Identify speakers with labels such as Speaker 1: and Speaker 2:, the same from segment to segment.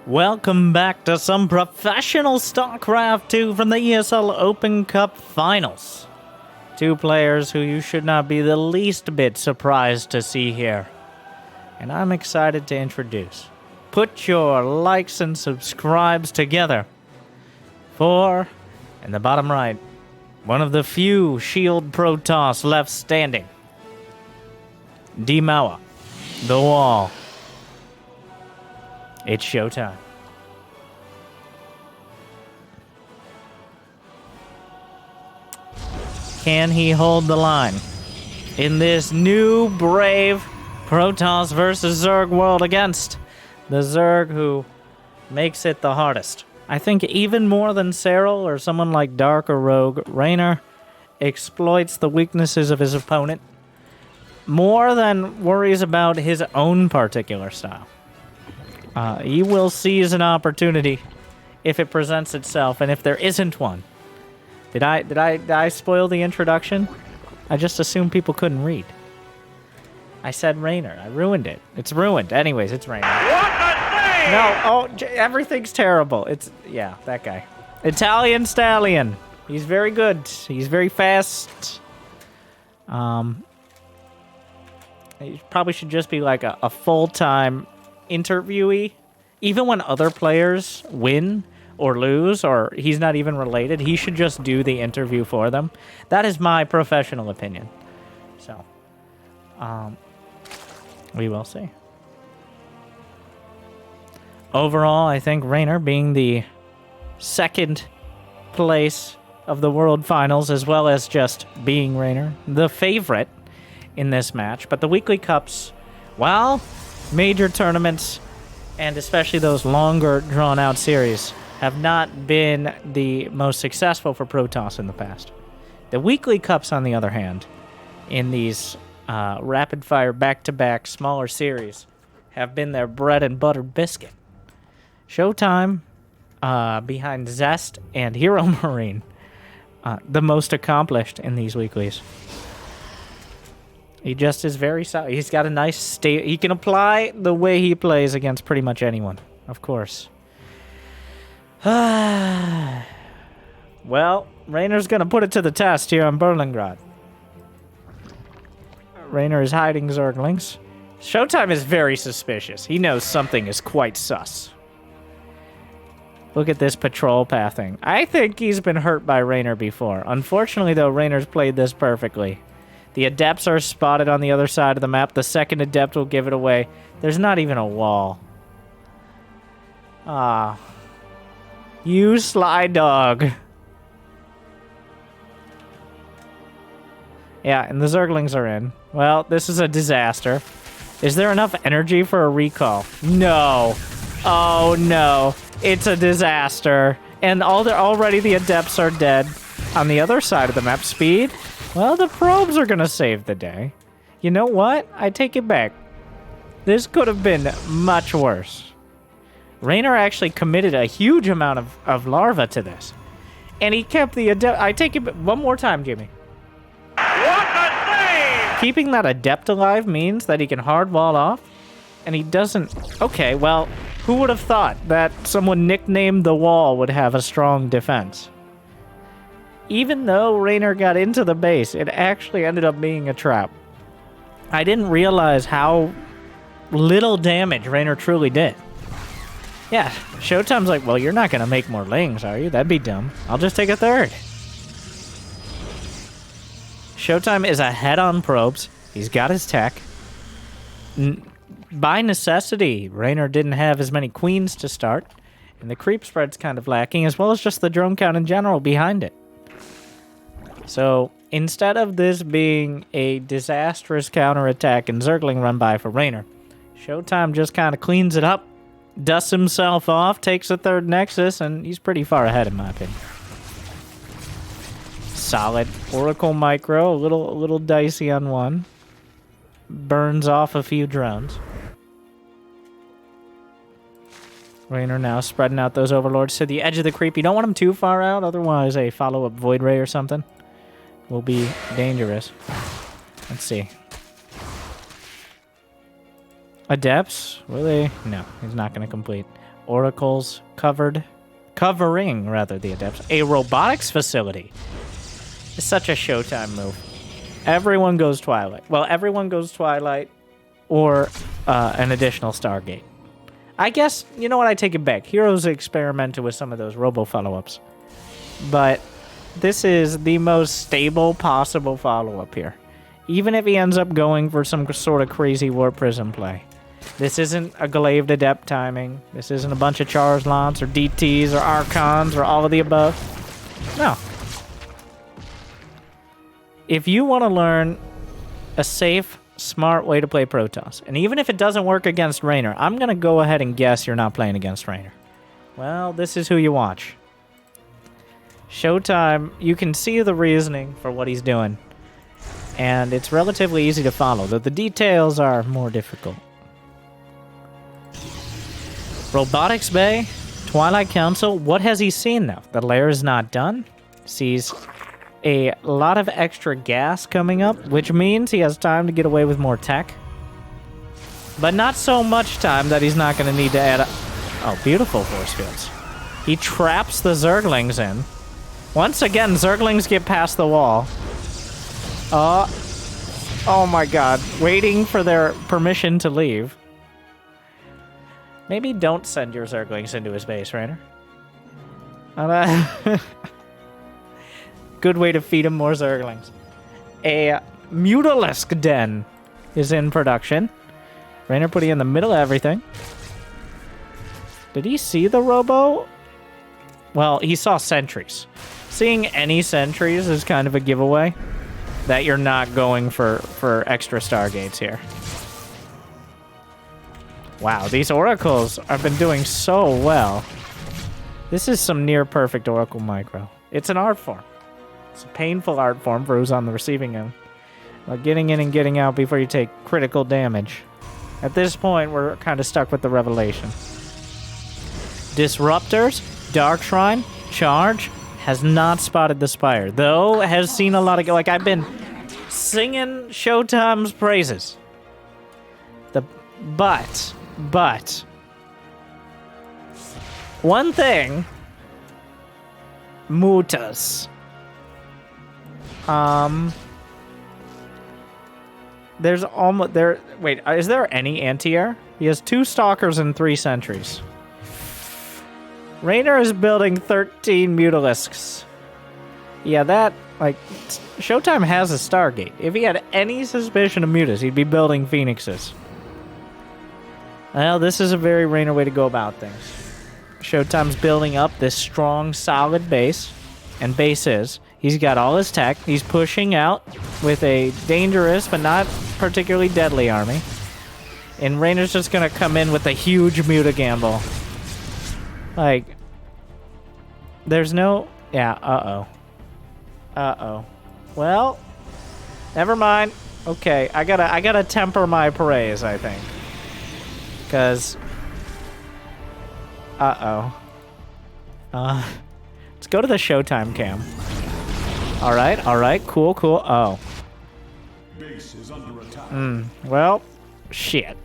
Speaker 1: Welcome back to some professional StarCraft 2 from the ESL Open Cup Finals. Two players who you should not be the least bit surprised to see here. And I'm excited to introduce. Put your likes and subscribes together for, in the bottom right, one of the few Shield Protoss left standing. Maru, the wall. It's showtime. Can he hold the line in this new brave Protoss versus Zerg world against the Zerg who makes it the hardest? I think even more than Serral or someone like Dark or Rogue, Reynor exploits the weaknesses of his opponent more than worries about his own particular style. He will seize an opportunity if it presents itself, and if there isn't one. Did I spoil the introduction? I just assumed people couldn't read. I said Reynor. I ruined it. It's ruined. Anyways, it's Reynor.
Speaker 2: What a save!
Speaker 1: No, everything's terrible. Yeah, that guy. Italian Stallion. He's very good. He's very fast. He probably should just be like a full-time interviewee. Even when other players win or lose, or he's not even related, he should just do the interview for them. That is my professional opinion. So, we will see. Overall, I think Reynor, being the second place of the World Finals, as well as just being Reynor, the favorite in this match. But the weekly cups, well, major tournaments, and especially those longer drawn-out series, have not been the most successful for Protoss in the past. The weekly cups, on the other hand, in these rapid-fire, back-to-back, smaller series, have been their bread-and-butter biscuit. Showtime, behind Zest and Hero Marine, the most accomplished in these weeklies. He just is very solid. He's got a nice state. He can apply the way he plays against pretty much anyone, of course. Well, Reynor's going to put it to the test here on Berlingrad. Reynor is hiding Zerglings. Showtime is very suspicious. He knows something is quite sus. Look at this patrol pathing. I think he's been hurt by Reynor before. Unfortunately, though, Reynor's played this perfectly. The Adepts are spotted on the other side of the map. The second Adept will give it away. There's not even a wall. Ah. You sly dog. Yeah, and the Zerglings are in. Well, this is a disaster. Is there enough energy for a recall? No. Oh, no. It's a disaster. And already the Adepts are dead. On the other side of the map, speed. Well, the probes are going to save the day. You know what? I take it back. This could have been much worse. Reynor actually committed a huge amount of larva to this. And he kept the Adept... I take it back. One more time, Jimmy.
Speaker 2: What a save!
Speaker 1: Keeping that Adept alive means that he can hardwall off. And he doesn't... Okay, well, who would have thought that someone nicknamed the wall would have a strong defense? Even though Reynor got into the base, it actually ended up being a trap. I didn't realize how little damage Reynor truly did. Yeah, Showtime's like, well, you're not going to make more lings, are you? That'd be dumb. I'll just take a third. Showtime is ahead on probes. He's got his tech. By necessity, Reynor didn't have as many queens to start, and the creep spread's kind of lacking, as well as just the drone count in general behind it. So, instead of this being a disastrous counterattack and Zergling run by for Reynor, Showtime just kind of cleans it up, dusts himself off, takes a third Nexus, and he's pretty far ahead in my opinion. Solid. Oracle Micro, a little dicey on one. Burns off a few drones. Reynor now spreading out those Overlords to the edge of the creep. You don't want them too far out, otherwise a follow-up Void Ray or something will be dangerous. Let's see. Adepts? Will they? No, he's not going to complete. Oracles covering rather the adepts. A robotics facility. It's such a Showtime move. Everyone goes Twilight. Well, everyone goes Twilight or an additional Stargate. I guess, you know what, I take it back. Heroes experimented with some of those robo follow-ups. But this is the most stable possible follow-up here. Even if he ends up going for some sort of crazy Warp Prism play. This isn't a Glaved Adept timing. This isn't a bunch of Charizlons or DTs or Archons or all of the above. No. If you want to learn a safe, smart way to play Protoss, and even if it doesn't work against Reynor, I'm going to go ahead and guess you're not playing against Reynor. Well, this is who you watch. Showtime, you can see the reasoning for what he's doing. And it's relatively easy to follow, though the details are more difficult. Robotics Bay, Twilight Council, what has he seen, though? The lair is not done. Sees a lot of extra gas coming up, which means he has time to get away with more tech. But not so much time that he's not going to need to add... Oh, beautiful force fields. He traps the Zerglings in. Once again, Zerglings get past the wall. Oh my god. Waiting for their permission to leave. Maybe don't send your Zerglings into his base, Reynor. Good way to feed him more Zerglings. A Mutalisk Den is in production. Reynor putting in the middle of everything. Did he see the robo? Well, he saw sentries. Seeing any sentries is kind of a giveaway that you're not going for extra Stargates here. Wow, these Oracles have been doing so well. This is some near-perfect Oracle micro. It's an art form. It's a painful art form for who's on the receiving end. Like getting in and getting out before you take critical damage. At this point, we're kind of stuck with the revelation. Disruptors, Dark Shrine, Charge, has not spotted the Spire. Though, has seen a lot of... Like, I've been singing Showtime's praises. But... One thing... Mutas. There's almost... Wait, is there any anti-air? He has 2 Stalkers and 3 Sentries. Reynor is building 13 Mutalisks. Yeah, that... Like, Showtime has a Stargate. If he had any suspicion of Mutas, he'd be building Phoenixes. Well, this is a very Reynor way to go about things. Showtime's building up this strong, solid base. And base is. He's got all his tech. He's pushing out with a dangerous but not particularly deadly army. And Reynor's just going to come in with a huge Muta gamble. Like, there's no... Yeah, uh-oh. Uh-oh. Well, never mind. Okay, I gotta temper my praise, I think. Because... Uh-oh. Let's go to the Showtime cam. Alright, cool. Oh.
Speaker 2: Base is under attack.
Speaker 1: Well, shit.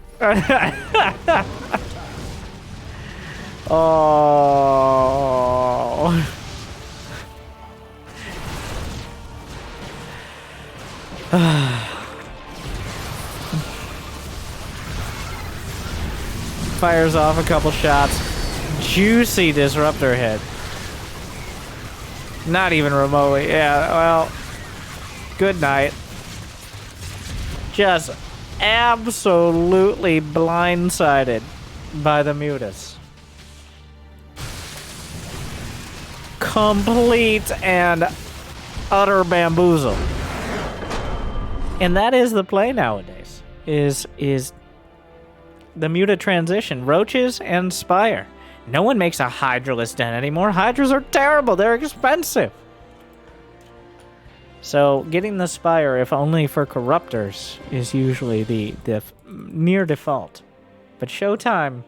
Speaker 1: Oh. Fires off a couple shots. Juicy disruptor hit. Not even remotely. Yeah, well, good night. Just absolutely blindsided by the Mutas. Complete and utter bamboozle. And that is the play nowadays. Is the Muta transition. Roaches and Spire. No one makes a Hydraless Den anymore. Hydras are terrible. They're expensive. So getting the Spire, if only for Corruptors, is usually the near default. But Showtime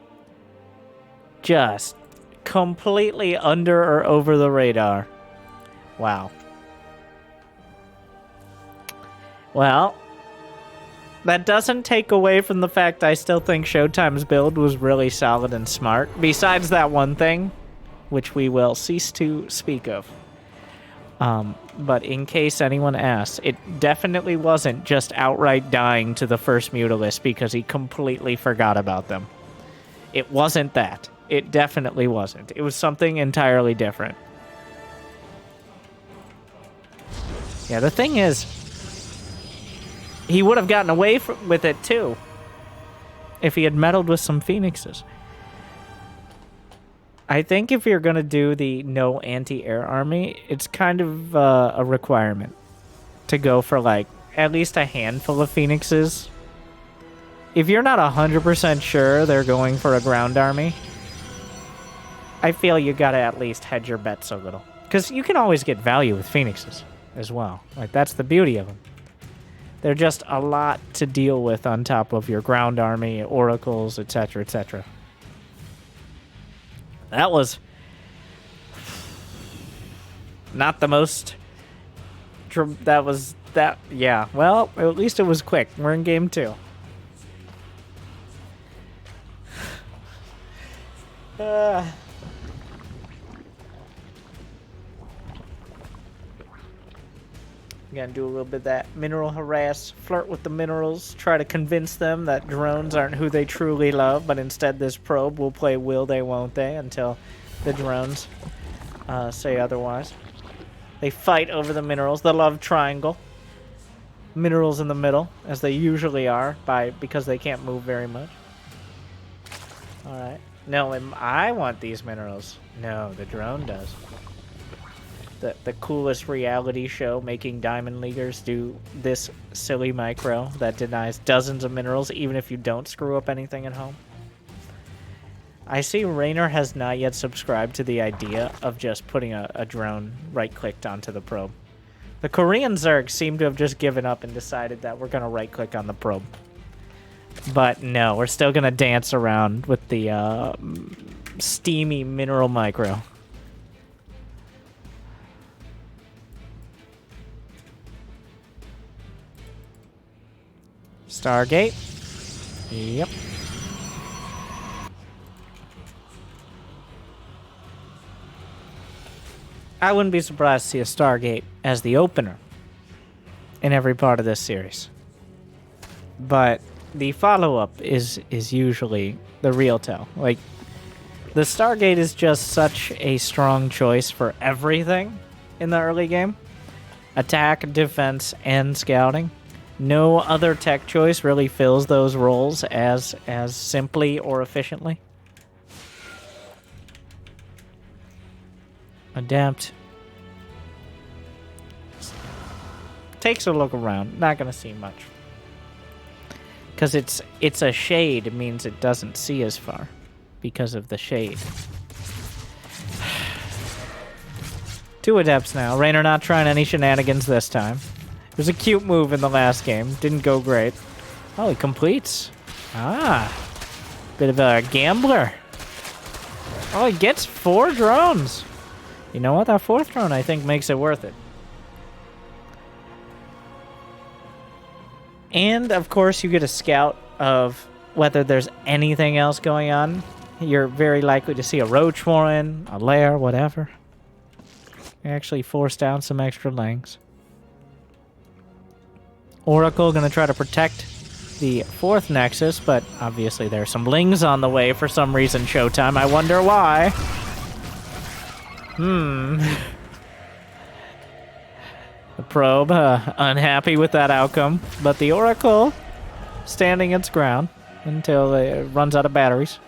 Speaker 1: just completely under or over the radar. Wow. Well, That doesn't take away from the fact I still think Showtime's build was really solid and smart. Besides that one thing, which we will cease to speak of. But in case anyone asks, it definitely wasn't just outright dying to the first Mutalisk because he completely forgot about them. It wasn't that. It definitely wasn't. It was something entirely different. Yeah, the thing is, he would have gotten away with it too if he had meddled with some Phoenixes. I think if you're going to do the no anti-air army, it's kind of a requirement to go for, like, at least a handful of Phoenixes. If you're not 100% sure they're going for a ground army, I feel you got to at least hedge your bets a little. Because you can always get value with Phoenixes as well. Like, that's the beauty of them. They're just a lot to deal with on top of your ground army, oracles, etc., etc. That was not the most... Yeah, well, at least it was quick. We're in game 2. Gonna do a little bit of that mineral harass, flirt with the minerals, try to convince them that drones aren't who they truly love, but instead this probe will play will they, won't they, until the drones say otherwise. They fight over the minerals, the love triangle. Minerals in the middle, as they usually are, because they can't move very much. Alright. No, I want these minerals. No, the drone does. The coolest reality show making Diamond Leaguers do this silly micro that denies dozens of minerals even if you don't screw up anything at home. I see Reynor has not yet subscribed to the idea of just putting a drone right-clicked onto the probe. The Korean Zerg seem to have just given up and decided that we're going to right-click on the probe. But no, we're still going to dance around with the steamy mineral micro. Stargate. Yep. I wouldn't be surprised to see a Stargate as the opener in every part of this series. But the follow-up is usually the real tell. Like, the Stargate is just such a strong choice for everything in the early game. Attack, defense, and scouting. No other tech choice really fills those roles as simply or efficiently. Adapt. Takes a look around. Not gonna see much. Because it's a shade, it means it doesn't see as far. Because of the shade. 2 adepts now. Reynor not trying any shenanigans this time. It was a cute move in the last game. Didn't go great. Oh, he completes. Ah. Bit of a gambler. Oh, he gets 4 drones. You know what? That 4th drone, I think, makes it worth it. And, of course, you get a scout of whether there's anything else going on. You're very likely to see a roach warren, a lair, whatever. You actually force down some extra lings. Oracle gonna try to protect the 4th Nexus, but obviously there's some lings on the way for some reason, Showtime. I wonder why. The probe, unhappy with that outcome, but the Oracle standing its ground until it runs out of batteries.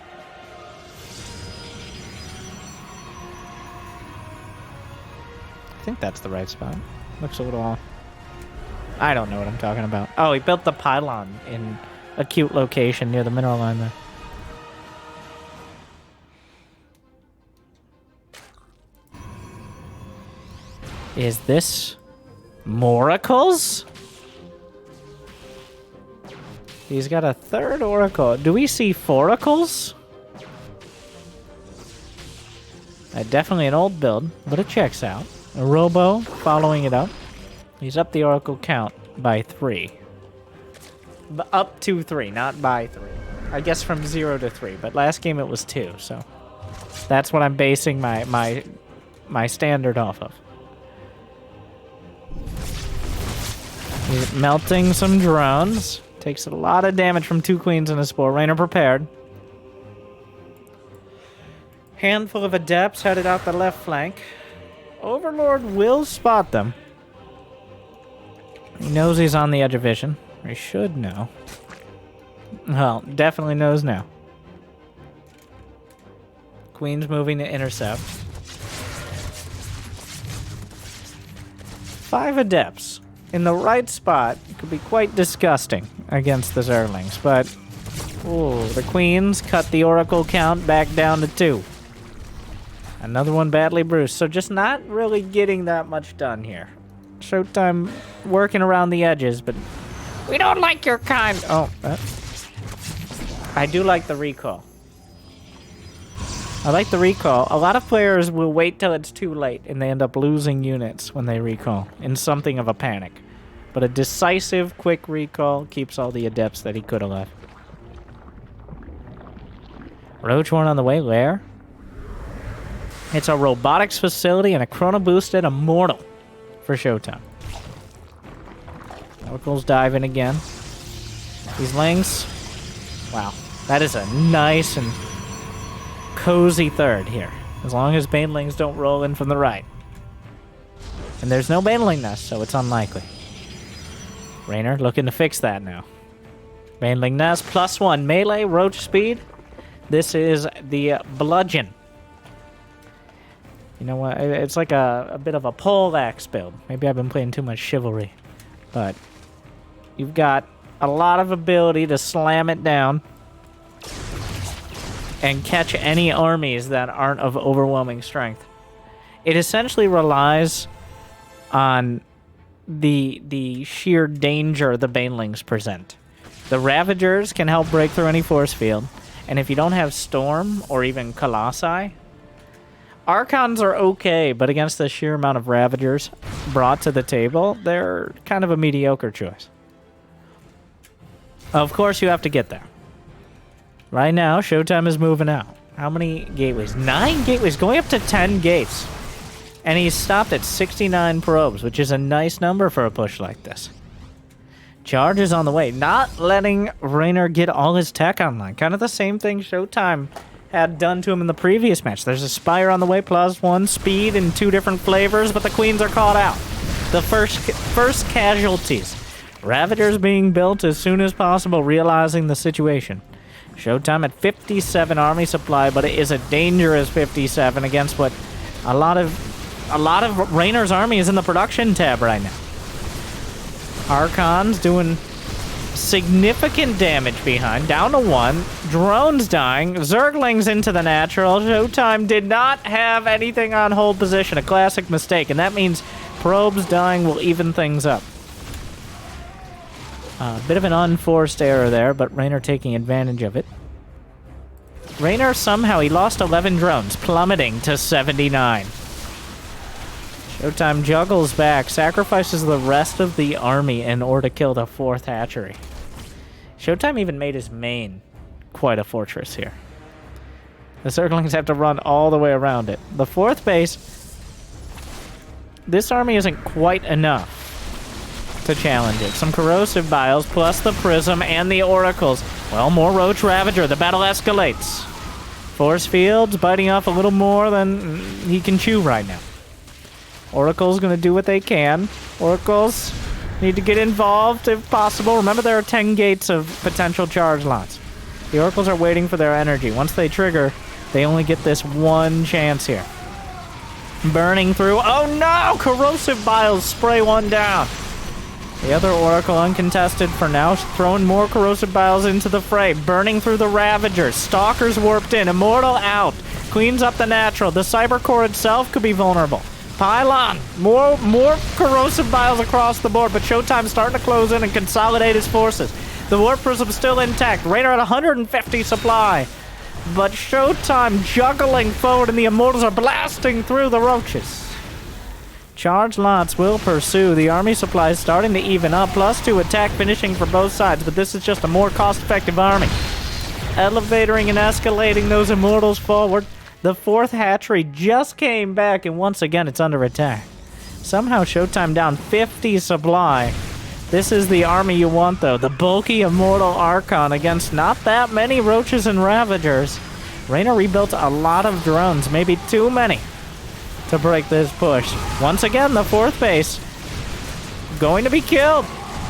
Speaker 1: I think that's the right spot. Looks a little off. I don't know what I'm talking about. Oh, he built the pylon in a cute location near the mineral line there. Is this Moracles? He's got a 3rd Oracle. Do we see 4acles? Definitely an old build, but it checks out. A Robo following it up. He's up the Oracle count by 3. Up to 3, not by 3. I guess from 0 to 3, but last game it was 2, so that's what I'm basing my standard off of. He's melting some drones. Takes a lot of damage from 2 queens and a spore. Reynor prepared. Handful of adepts headed out the left flank. Overlord will spot them. He knows he's on the edge of vision. Or he should know. Well, definitely knows now. Queen's moving to intercept. 5 adepts in the right spot could be quite disgusting against the Zerglings, but ooh, the queens cut the oracle count back down to 2. Another one badly bruised, so just not really getting that much done here. Showtime working around the edges, but we don't like your kind. Oh, I do like the recall. I like the recall. A lot of players will wait till it's too late and they end up losing units when they recall in something of a panic. But a decisive, quick recall keeps all the adepts that he could have left. Roach one on the way, where? It's a robotics facility and a chrono boosted immortal for Showtime. Oracles dive in again. These lings. Wow. That is a nice and cozy third here. As long as banelings don't roll in from the right. And there's no baneling nest, so it's unlikely. Reynor looking to fix that now. Baneling nest, +1 melee, roach speed. This is the bludgeon. You know what? It's like a bit of a poleaxe build. Maybe I've been playing too much chivalry. But you've got a lot of ability to slam it down and catch any armies that aren't of overwhelming strength. It essentially relies on the sheer danger the banelings present. The Ravagers can help break through any force field, and if you don't have Storm or even Colossi, Archons are okay, but against the sheer amount of Ravagers brought to the table, they're kind of a mediocre choice. Of course, you have to get there. Right now, Showtime is moving out. How many gateways? 9 gateways, going up to 10 gates. And he's stopped at 69 probes, which is a nice number for a push like this. Charge is on the way, not letting Reynor get all his tech online. Kind of the same thing Showtime had done to him in the previous match. There's a Spire on the way, +1 speed in 2 different flavors, but the queens are caught out. The first casualties. Ravagers being built as soon as possible, realizing the situation. Showtime at 57 army supply, but it is a dangerous 57 against what a lot of Reynor's army is in the production tab right now. Archons doing significant damage behind, down to 1. Drones dying. Zerglings into the natural. Showtime did not have anything on hold position. A classic mistake, and that means probes dying will even things up. A bit of an unforced error there, but Reynor taking advantage of it. Reynor somehow, he lost 11 drones, plummeting to 79. Showtime juggles back, sacrifices the rest of the army in order to kill the 4th hatchery. Showtime even made his main quite a fortress here. The Zerglings have to run all the way around it. The 4th base, this army isn't quite enough to challenge it. Some corrosive biles, plus the prism and the oracles. Well, more Roach Ravager. The battle escalates. Force fields biting off a little more than he can chew right now. Oracle's going to do what they can. Oracles need to get involved if possible. Remember, there are 10 gates of potential charge lots. The Oracles are waiting for their energy. Once they trigger, they only get this one chance here. Burning through. Oh no! Corrosive biles spray one down. The other Oracle uncontested for now, throwing more corrosive biles into the fray. Burning through the Ravagers. Stalkers warped in. Immortal out. Queens up the natural. The Cyber Core itself could be vulnerable. Pylon. More corrosive biles across the board, but Showtime's starting to close in and consolidate his forces. The Warp Prism's still intact. Reynor at 150 supply. But Showtime juggling forward, and the Immortals are blasting through the Roaches. Charge lots will pursue. The army supply is starting to even up. +2 attack finishing for both sides, but this is just a more cost-effective army. Elevatoring and escalating those immortals forward. The 4th hatchery just came back, and once again it's under attack. Somehow Showtime down 50 supply. This is the army you want, though. The bulky Immortal Archon against not that many Roaches and Ravagers. Reynor rebuilt a lot of drones, maybe too many, to break this push. Once again, the 4th base going to be killed.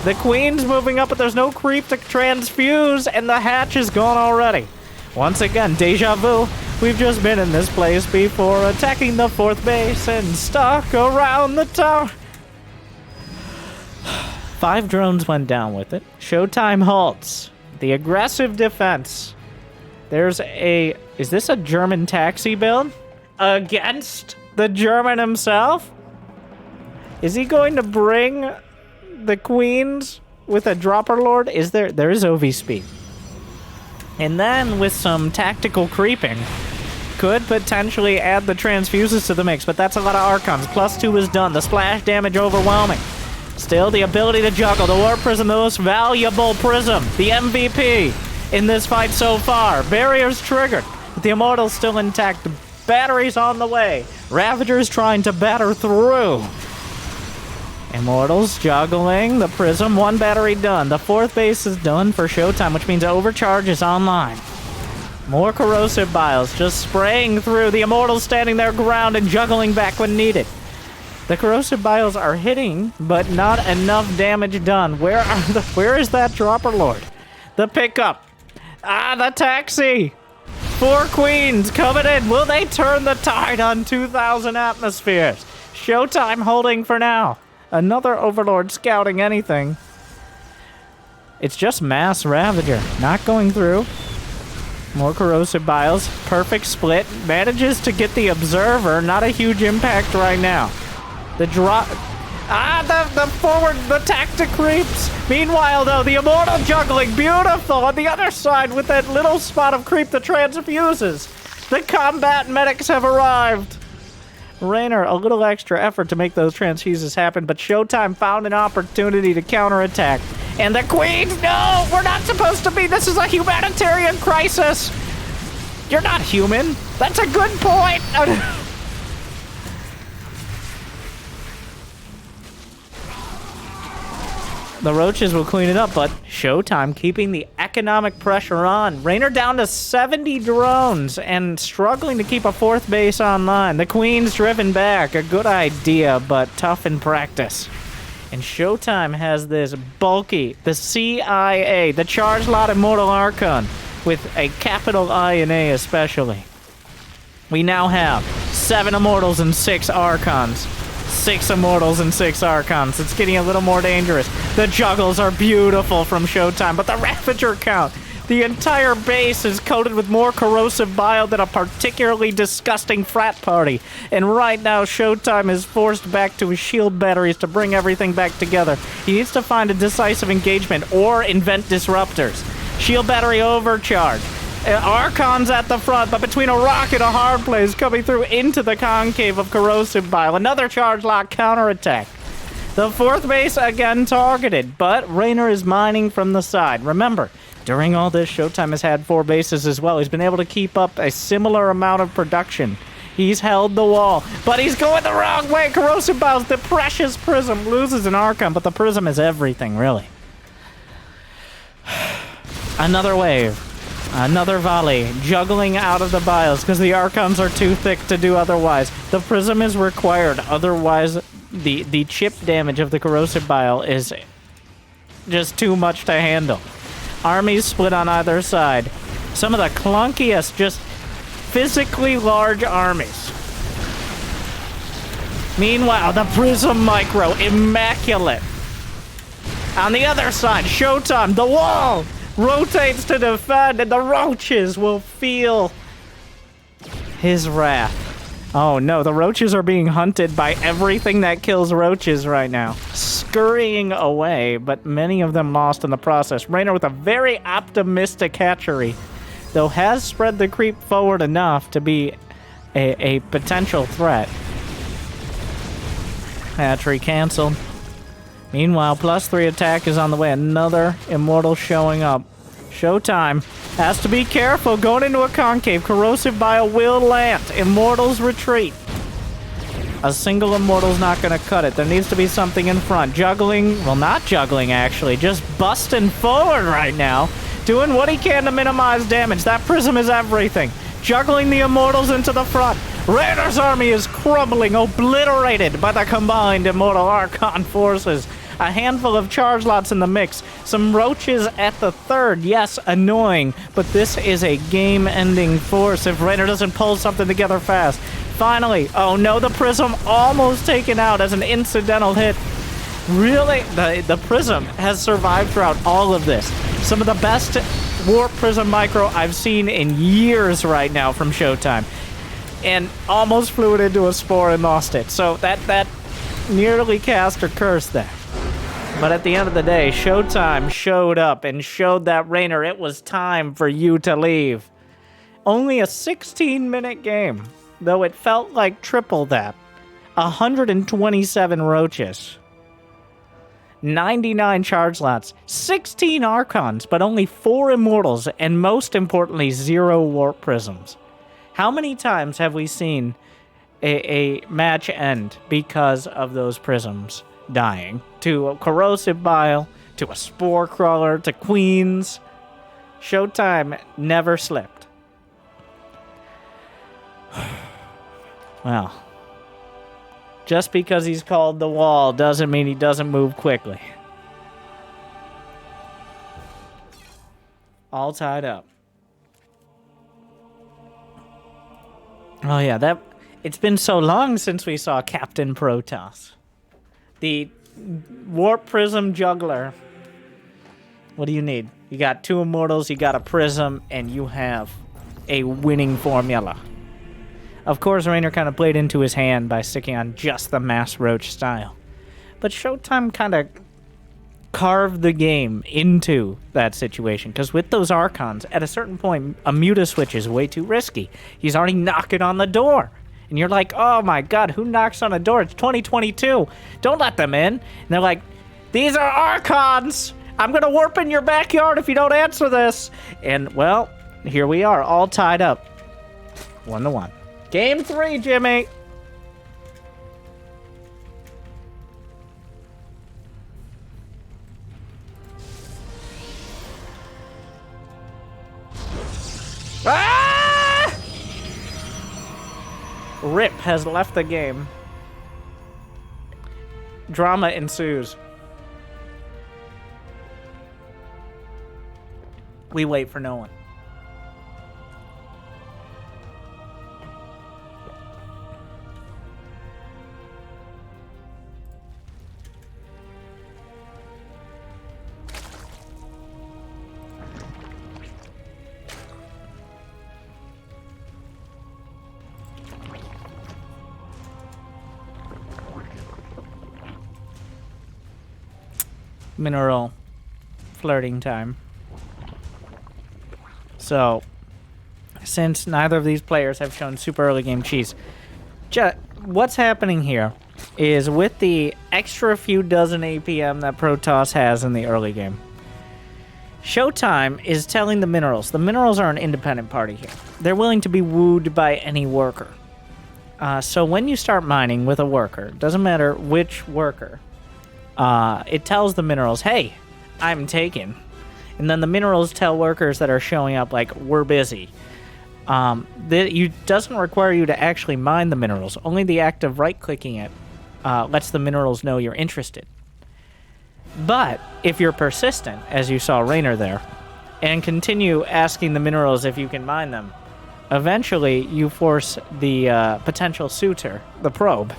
Speaker 1: The Queen's moving up, but there's no creep to transfuse, and the hatch is gone already. Once again, deja vu. We've just been in this place before, attacking the 4th base and stuck around the tower. 5 drones went down with it. Showtime halts. The aggressive defense. There's a... Is this a German taxi build? Against the German himself? Is he going to bring the Queens with a Dropper Lord? There is OV speed. And then with some tactical creeping, could potentially add the transfuses to the mix, but that's a lot of Archons. +2 is done. The splash damage overwhelming. Still, the ability to juggle. The Warp Prism, the most valuable Prism. The MVP in this fight so far. Barriers triggered, but the Immortal's still intact. The battery's on the way. Ravagers trying to batter through. Immortals juggling the Prism. 1 battery done. The 4th base is done for Showtime, which means Overcharge is online. More Corrosive Biles just spraying through. The Immortals standing their ground and juggling back when needed. The Corrosive Biles are hitting, but not enough damage done. Where is that Dropper Lord? The pickup. The taxi. 4 Queens coming in. Will they turn the tide on 2,000 atmospheres? Showtime holding for now. Another Overlord scouting anything. It's just mass Ravager. Not going through. More Corrosive Biles. Perfect split. Manages to get the Observer. Not a huge impact right now. The drop... the forward... The tactic creeps. Meanwhile, though, the Immortal juggling. Beautiful. On the other side with that little spot of creep that transfuses. The combat medics have arrived. Reynor, a little extra effort to make those transfuses happen, but Showtime found an opportunity to counterattack. And the Queens, no! We're not supposed to be! This is a humanitarian crisis! You're not human! That's a good point! The Roaches will clean it up, but Showtime keeping the economic pressure on. Reynor down to 70 drones and struggling to keep a 4th base online. The Queen's driven back. A good idea, but tough in practice. And Showtime has this bulky, the CIA, the Charge Lot Immortal Archon, with a capital I and A especially. We now have 7 Immortals and 6 Archons. 6 Immortals and 6 Archons. It's getting a little more dangerous. The juggles are beautiful from Showtime, but the Ravager count. The entire base is coated with more Corrosive Bile than a particularly disgusting frat party. And right now, Showtime is forced back to his shield batteries to bring everything back together. He needs to find a decisive engagement or invent disruptors. Shield battery overcharge. Archon's at the front, but between a rock and a hard place coming through into the concave of Corrosive Bile. Another charge lock counterattack. The 4th base again targeted, but Reynor is mining from the side. Remember, during all this, Showtime has had 4 bases as well. He's been able to keep up a similar amount of production. He's held the wall, but he's going the wrong way. Corrosive Biles, the precious Prism, loses an Archon, but the Prism is everything, really. Another wave. Another volley, juggling out of the Biles because the Archons are too thick to do otherwise. The Prism is required, otherwise the chip damage of the Corrosive Bile is just too much to handle. Armies split on either side. Some of the clunkiest, just physically large armies. Meanwhile, the Prism Micro, immaculate. On the other side, Showtime, the wall! Rotates to defend, and the Roaches will feel his wrath. Oh no, the Roaches are being hunted by everything that kills Roaches right now. Scurrying away, but many of them lost in the process. Reynor with a very optimistic hatchery, though has spread the creep forward enough to be a potential threat. Hatchery canceled. Meanwhile, +3 attack is on the way. Another immortal showing up. Showtime has to be careful. Going into a concave. Corrosive Bile will land. Immortals retreat. A single immortal's not going to cut it. There needs to be something in front. Juggling. Well, not juggling, actually. Just busting forward right now. Doing what he can to minimize damage. That prism is everything. Juggling the immortals into the front. Reynor's army is crumbling, obliterated by the combined Immortal Archon forces. A handful of charge lots in the mix. Some roaches at the third. Yes, annoying, but this is a game-ending force if Reynor doesn't pull something together fast. Finally, oh no, the prism almost taken out as an incidental hit. Really, the prism has survived throughout all of this. Some of the best Warp Prism Micro I've seen in years right now from Showtime. And almost flew it into a spore and lost it. So that nearly cast or cursed that. But at the end of the day, Showtime showed up and showed that Reynor it was time for you to leave. Only a 16-minute game, though it felt like triple that. 127 roaches. 99 charge slots, 16 Archons, but only 4 Immortals, and most importantly, 0 Warp Prisms. How many times have we seen a match end because of those prisms dying? To a Corrosive Bile, to a Spore Crawler, to Queens. Showtime never slipped. Well, just because he's called the wall doesn't mean he doesn't move quickly. All tied up. Oh yeah, it's been so long since we saw Captain Protoss. The Warp Prism Juggler. What do you need? You got 2 Immortals, you got a Prism, and you have a winning formula. Of course, Reynor kind of played into his hand by sticking on just the Mass Roach style. But Showtime kind of carved the game into that situation. Because with those Archons, at a certain point, a Muta switch is way too risky. He's already knocking on the door. And you're like, oh my god, who knocks on a door? It's 2022. Don't let them in. And they're like, these are Archons. I'm going to warp in your backyard if you don't answer this. And, well, here we are, all tied up. 1-1. Game 3, Jimmy. Ah! Rip has left the game. Drama ensues. We wait for no one. Mineral flirting time. So, since neither of these players have shown super early game cheese, what's happening here is with the extra few dozen APM that Protoss has in the early game, Showtime is telling the Minerals are an independent party here. They're willing to be wooed by any worker. So when you start mining with a worker, doesn't matter which worker, it tells the Minerals, hey, I'm taken. And then the Minerals tell workers that are showing up, like, we're busy. It doesn't require you to actually mine the minerals. Only the act of right-clicking it lets the Minerals know you're interested. But if you're persistent, as you saw Reynor there, and continue asking the Minerals if you can mine them, eventually you force the potential suitor, the probe.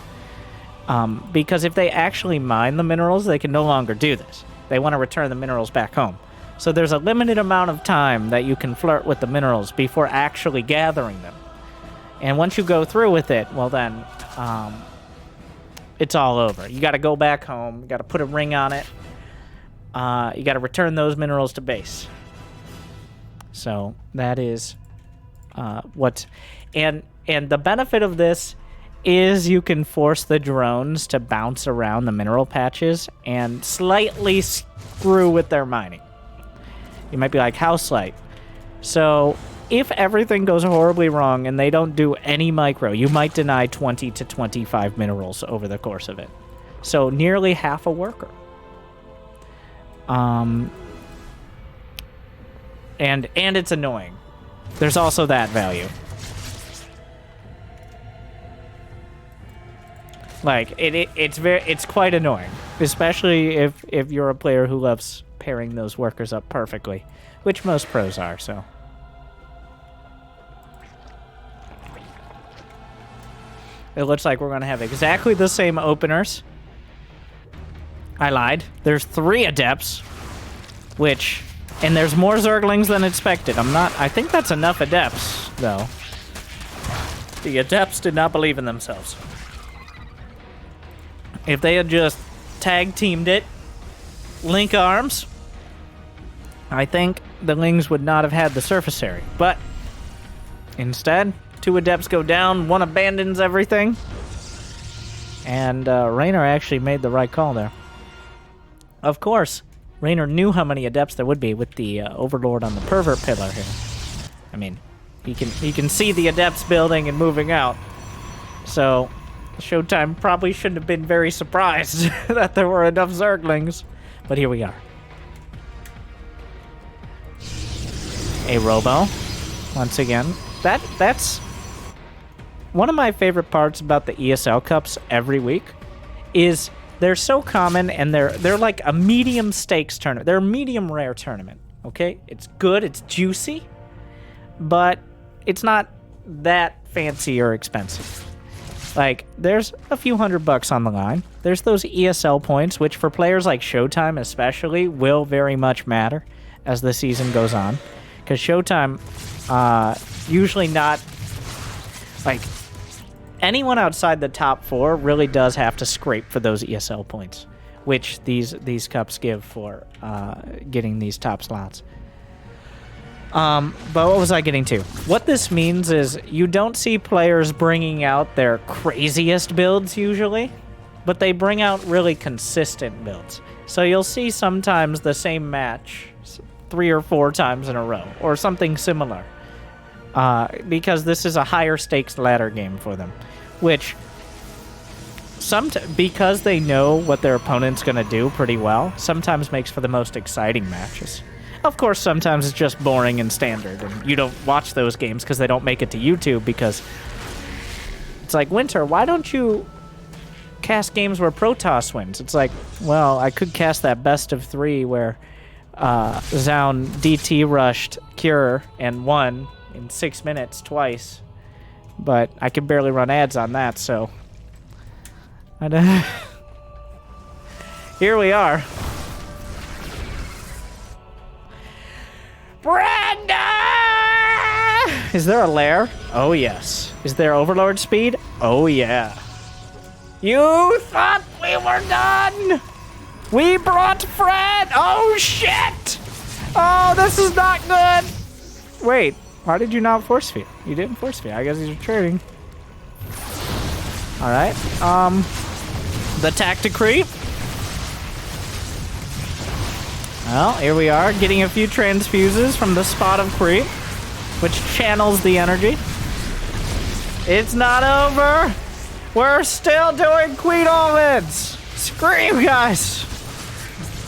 Speaker 1: Because if they actually mine the minerals, they can no longer do this. They want to return the minerals back home. So there's a limited amount of time that you can flirt with the minerals before actually gathering them. And once you go through with it, well then, it's all over. You got to go back home. You got to put a ring on it. You got to return those minerals to base. So that is what... And the benefit of this is you can force the drones to bounce around the mineral patches and slightly screw with their mining. You might be like, how slight? So if everything goes horribly wrong and they don't do any micro, you might deny 20 to 25 minerals over the course of it. So nearly half a worker. And it's annoying. There's also that value. Like it's quite annoying, especially if you're a player who loves pairing those workers up perfectly, which most pros are. So it looks like we're gonna have exactly the same openers. I lied. There's 3 adepts, and there's more Zerglings than expected. I think that's enough adepts, though. The adepts did not believe in themselves. If they had just tag-teamed it, link arms, I think the Lings would not have had the surface area. But instead, 2 adepts go down, 1 abandons everything, and Reynor actually made the right call there. Of course, Reynor knew how many adepts there would be with the Overlord on the pervert pillar here. I mean, he can see the adepts building and moving out. So Showtime probably shouldn't have been very surprised that there were enough Zerglings. But here we are. A Robo, once again. That's one of my favorite parts about the ESL Cups every week is they're so common, and they're like a medium stakes tournament. They're a medium rare tournament, okay? It's good, it's juicy, but it's not that fancy or expensive. Like, there's a few $100 on the line. There's those ESL points, which for players like Showtime especially will very much matter as the season goes on. Because Showtime, usually not, like, anyone outside the top 4 really does have to scrape for those ESL points, which these cups give for getting these top slots. But what was I getting to? What this means is you don't see players bringing out their craziest builds usually, but they bring out really consistent builds. So you'll see sometimes the same match 3 or 4 times in a row, or something similar. Because this is a higher stakes ladder game for them, which because they know what their opponent's going to do pretty well, sometimes makes for the most exciting matches. Of course, sometimes it's just boring and standard, and you don't watch those games because they don't make it to YouTube, because it's like, Winter, why don't you cast games where Protoss wins? It's like, well, I could cast that best of 3 where Zaun DT rushed Cure and won in 6 minutes twice, but I can barely run ads on that, so here we are. Brenda! Is there a lair? Oh yes. Is there Overlord speed? Oh yeah. You thought we were done? We brought Fred! Oh shit! Oh, this is not good! Wait. Why did you not force feed? You didn't force feed. I guess he's retreating. Alright. The tactic creep. Well, here we are, getting a few transfuses from the spot of creep, which channels the energy. It's not over! We're still doing Queen Almonds! Scream, guys!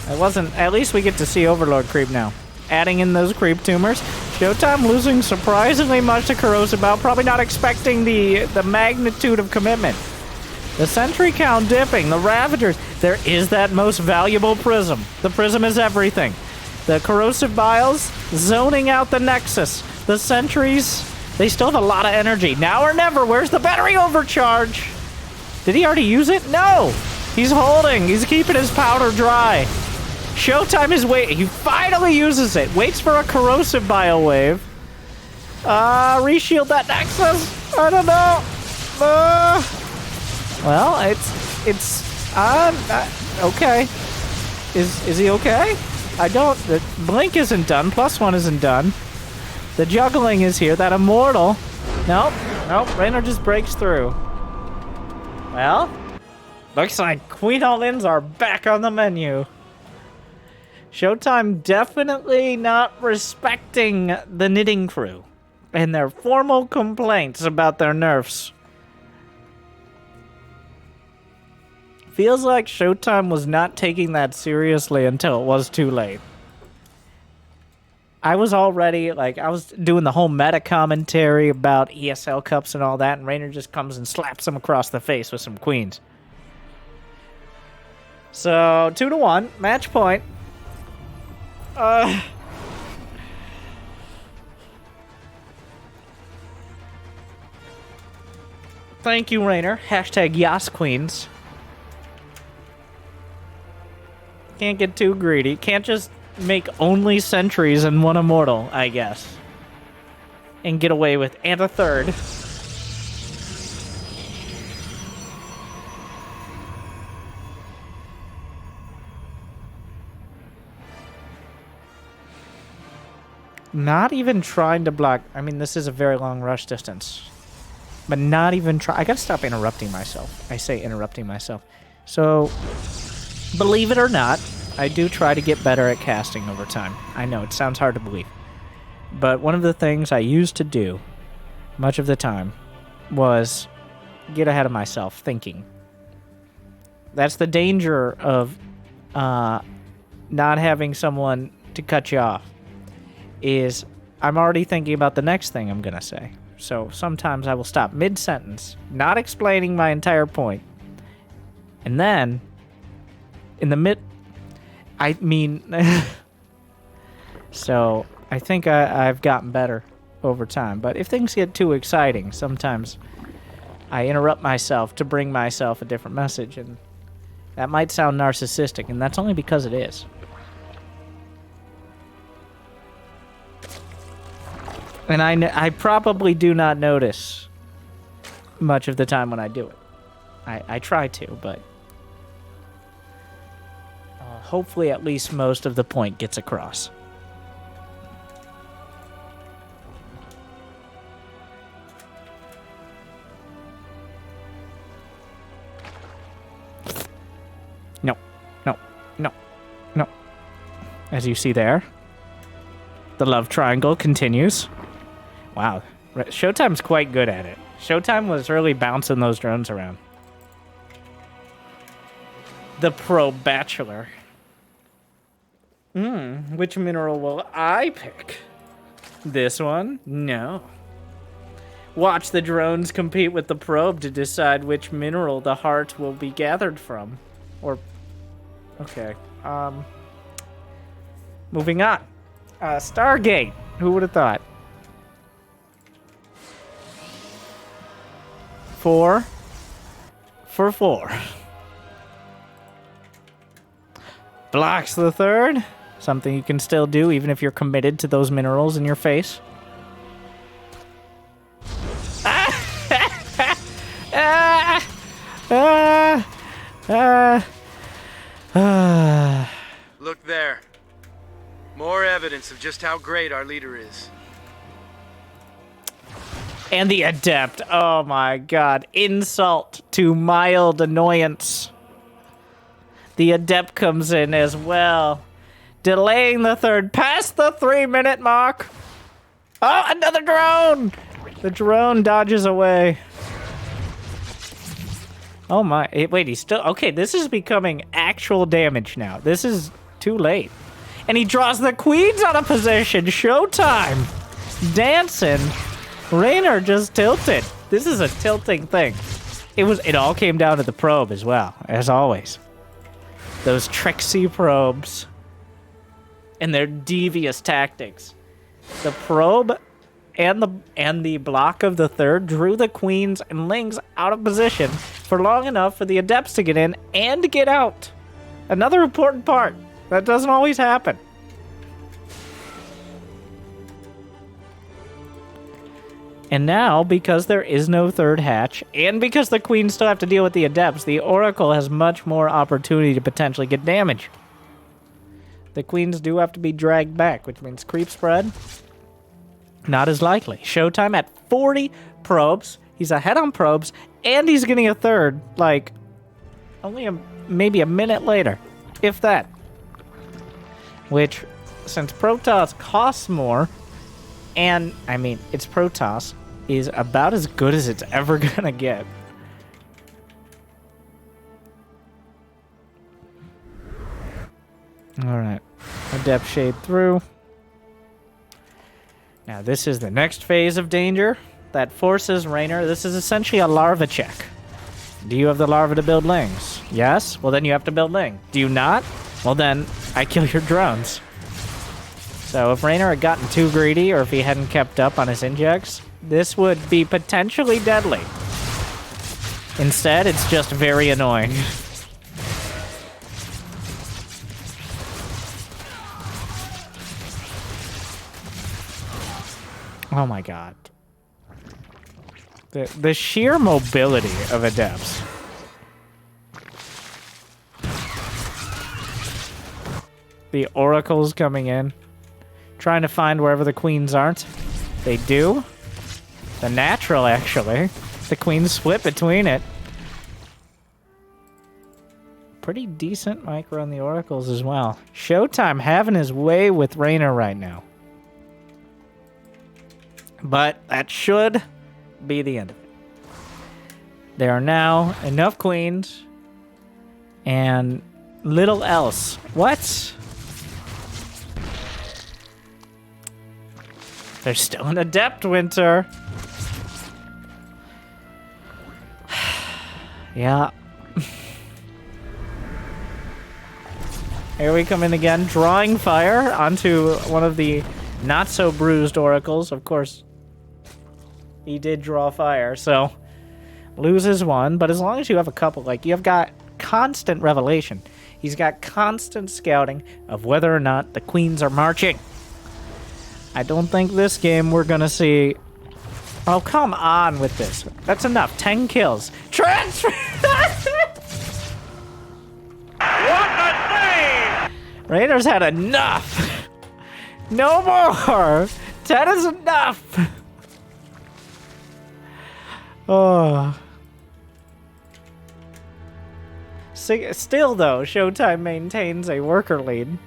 Speaker 1: At least we get to see Overlord creep now. Adding in those creep tumors. Showtime losing surprisingly much to Corrosive Bow, probably not expecting the magnitude of commitment. The sentry count dipping, the Ravagers. There is that most valuable prism. The prism is everything. The corrosive biles zoning out the Nexus. The sentries, they still have a lot of energy. Now or never. Where's the battery overcharge? Did he already use it? No. He's holding. He's keeping his powder dry. Showtime is waiting. He finally uses it. Waits for a corrosive bile wave. Reshield that Nexus. I don't know. Well, it's okay. Is he okay? I don't. The blink isn't done. +1 isn't done. The juggling is here. That immortal. Nope. Reynor just breaks through. Well, looks like Queen All-Ins are back on the menu. Showtime definitely not respecting the knitting crew and their formal complaints about their nerfs. Feels like Showtime was not taking that seriously until it was too late. I was already, like, I was doing the whole meta commentary about ESL Cups and all that, and Reynor just comes and slaps him across the face with some queens. So, 2-1, match point. Thank you, Reynor. Hashtag Yas Queens. Can't get too greedy. Can't just make only sentries and one immortal, I guess. And get away with and a third. Not even trying to block. I mean, this is a very long rush distance. But not even try. I gotta stop interrupting myself. I say interrupting myself. So, believe it or not, I do try to get better at casting over time. I know, it sounds hard to believe. But one of the things I used to do, much of the time, was get ahead of myself thinking. That's the danger of not having someone to cut you off. Is I'm already thinking about the next thing I'm going to say. So sometimes I will stop mid-sentence, not explaining my entire point. And then, in the mid... I mean... So, I think I've gotten better over time. But if things get too exciting, sometimes I interrupt myself to bring myself a different message. And that might sound narcissistic, and that's only because it is. And I probably do not notice much of the time when I do it. I try to, but hopefully at least most of the point gets across. No, no, no, no. As you see there, the love triangle continues. Wow, Showtime's quite good at it. Showtime was really bouncing those drones around. The Pro Bachelor. Which mineral will I pick? This one? No. Watch the drones compete with the probe to decide which mineral the heart will be gathered from. Or, okay. Moving on. Stargate. Who would have thought? 4 for 4. Blocks the third. Something you can still do even if you're committed to those minerals in your face.
Speaker 3: Look there. More evidence of just how great our leader is.
Speaker 1: And the Adept. Oh my god. Insult to mild annoyance. The Adept comes in as well. Delaying the third past the 3-minute mark. Oh, another drone! The drone dodges away. Oh my. Wait, he's still... Okay, this is becoming actual damage now. This is too late. And he draws the queens out of position. Showtime. Dancing. Reynor just tilted. This is a tilting thing. It all came down to the probe as well, as always. Those tricksy probes. And their devious tactics. The probe and the block of the third drew the queens and lings out of position for long enough for the adepts to get in and get out. Another important part. That doesn't always happen. And now, because there is no third hatch, and because the queens still have to deal with the adepts, the Oracle has much more opportunity to potentially get damage. The queens do have to be dragged back, which means creep spread, not as likely. Showtime at 40 probes, He's ahead on probes, and he's getting a third, like, only maybe a minute later, if that. Which, since Protoss costs more, and, I mean, it's Protoss, is about as good as it's ever gonna get. Alright. Adept Shade through. Now, this is the next phase of danger that forces Reynor. This is essentially a larva check. Do you have the larva to build lings? Yes? Well, then you have to build ling. Do you not? Well, then I kill your drones. So if Reynor had gotten too greedy, or if he hadn't kept up on his injects, this would be potentially deadly. Instead, it's just very annoying. Oh my god. The sheer mobility of adepts. The oracles coming in. Trying to find wherever the queens aren't. They do. The natural, actually. The queens split between it. Pretty decent micro on the oracles as well. Showtime having his way with Reynor right now. But that should be the end of it. There are now enough queens and little else. What? There's still an adept, Winter. Yeah. Here we come in again, drawing fire onto one of the not-so-bruised oracles. Of course, he did draw fire, so loses one. But as long as you have a couple, like, you've got constant revelation. He's got constant scouting of whether or not the queens are marching. I don't think this game we're gonna see... Oh, come on with this. That's enough. 10 kills. Transfer! What a save! Reynor's had enough. No more. 10 is enough. Oh. Still, though, Showtime maintains a worker lead.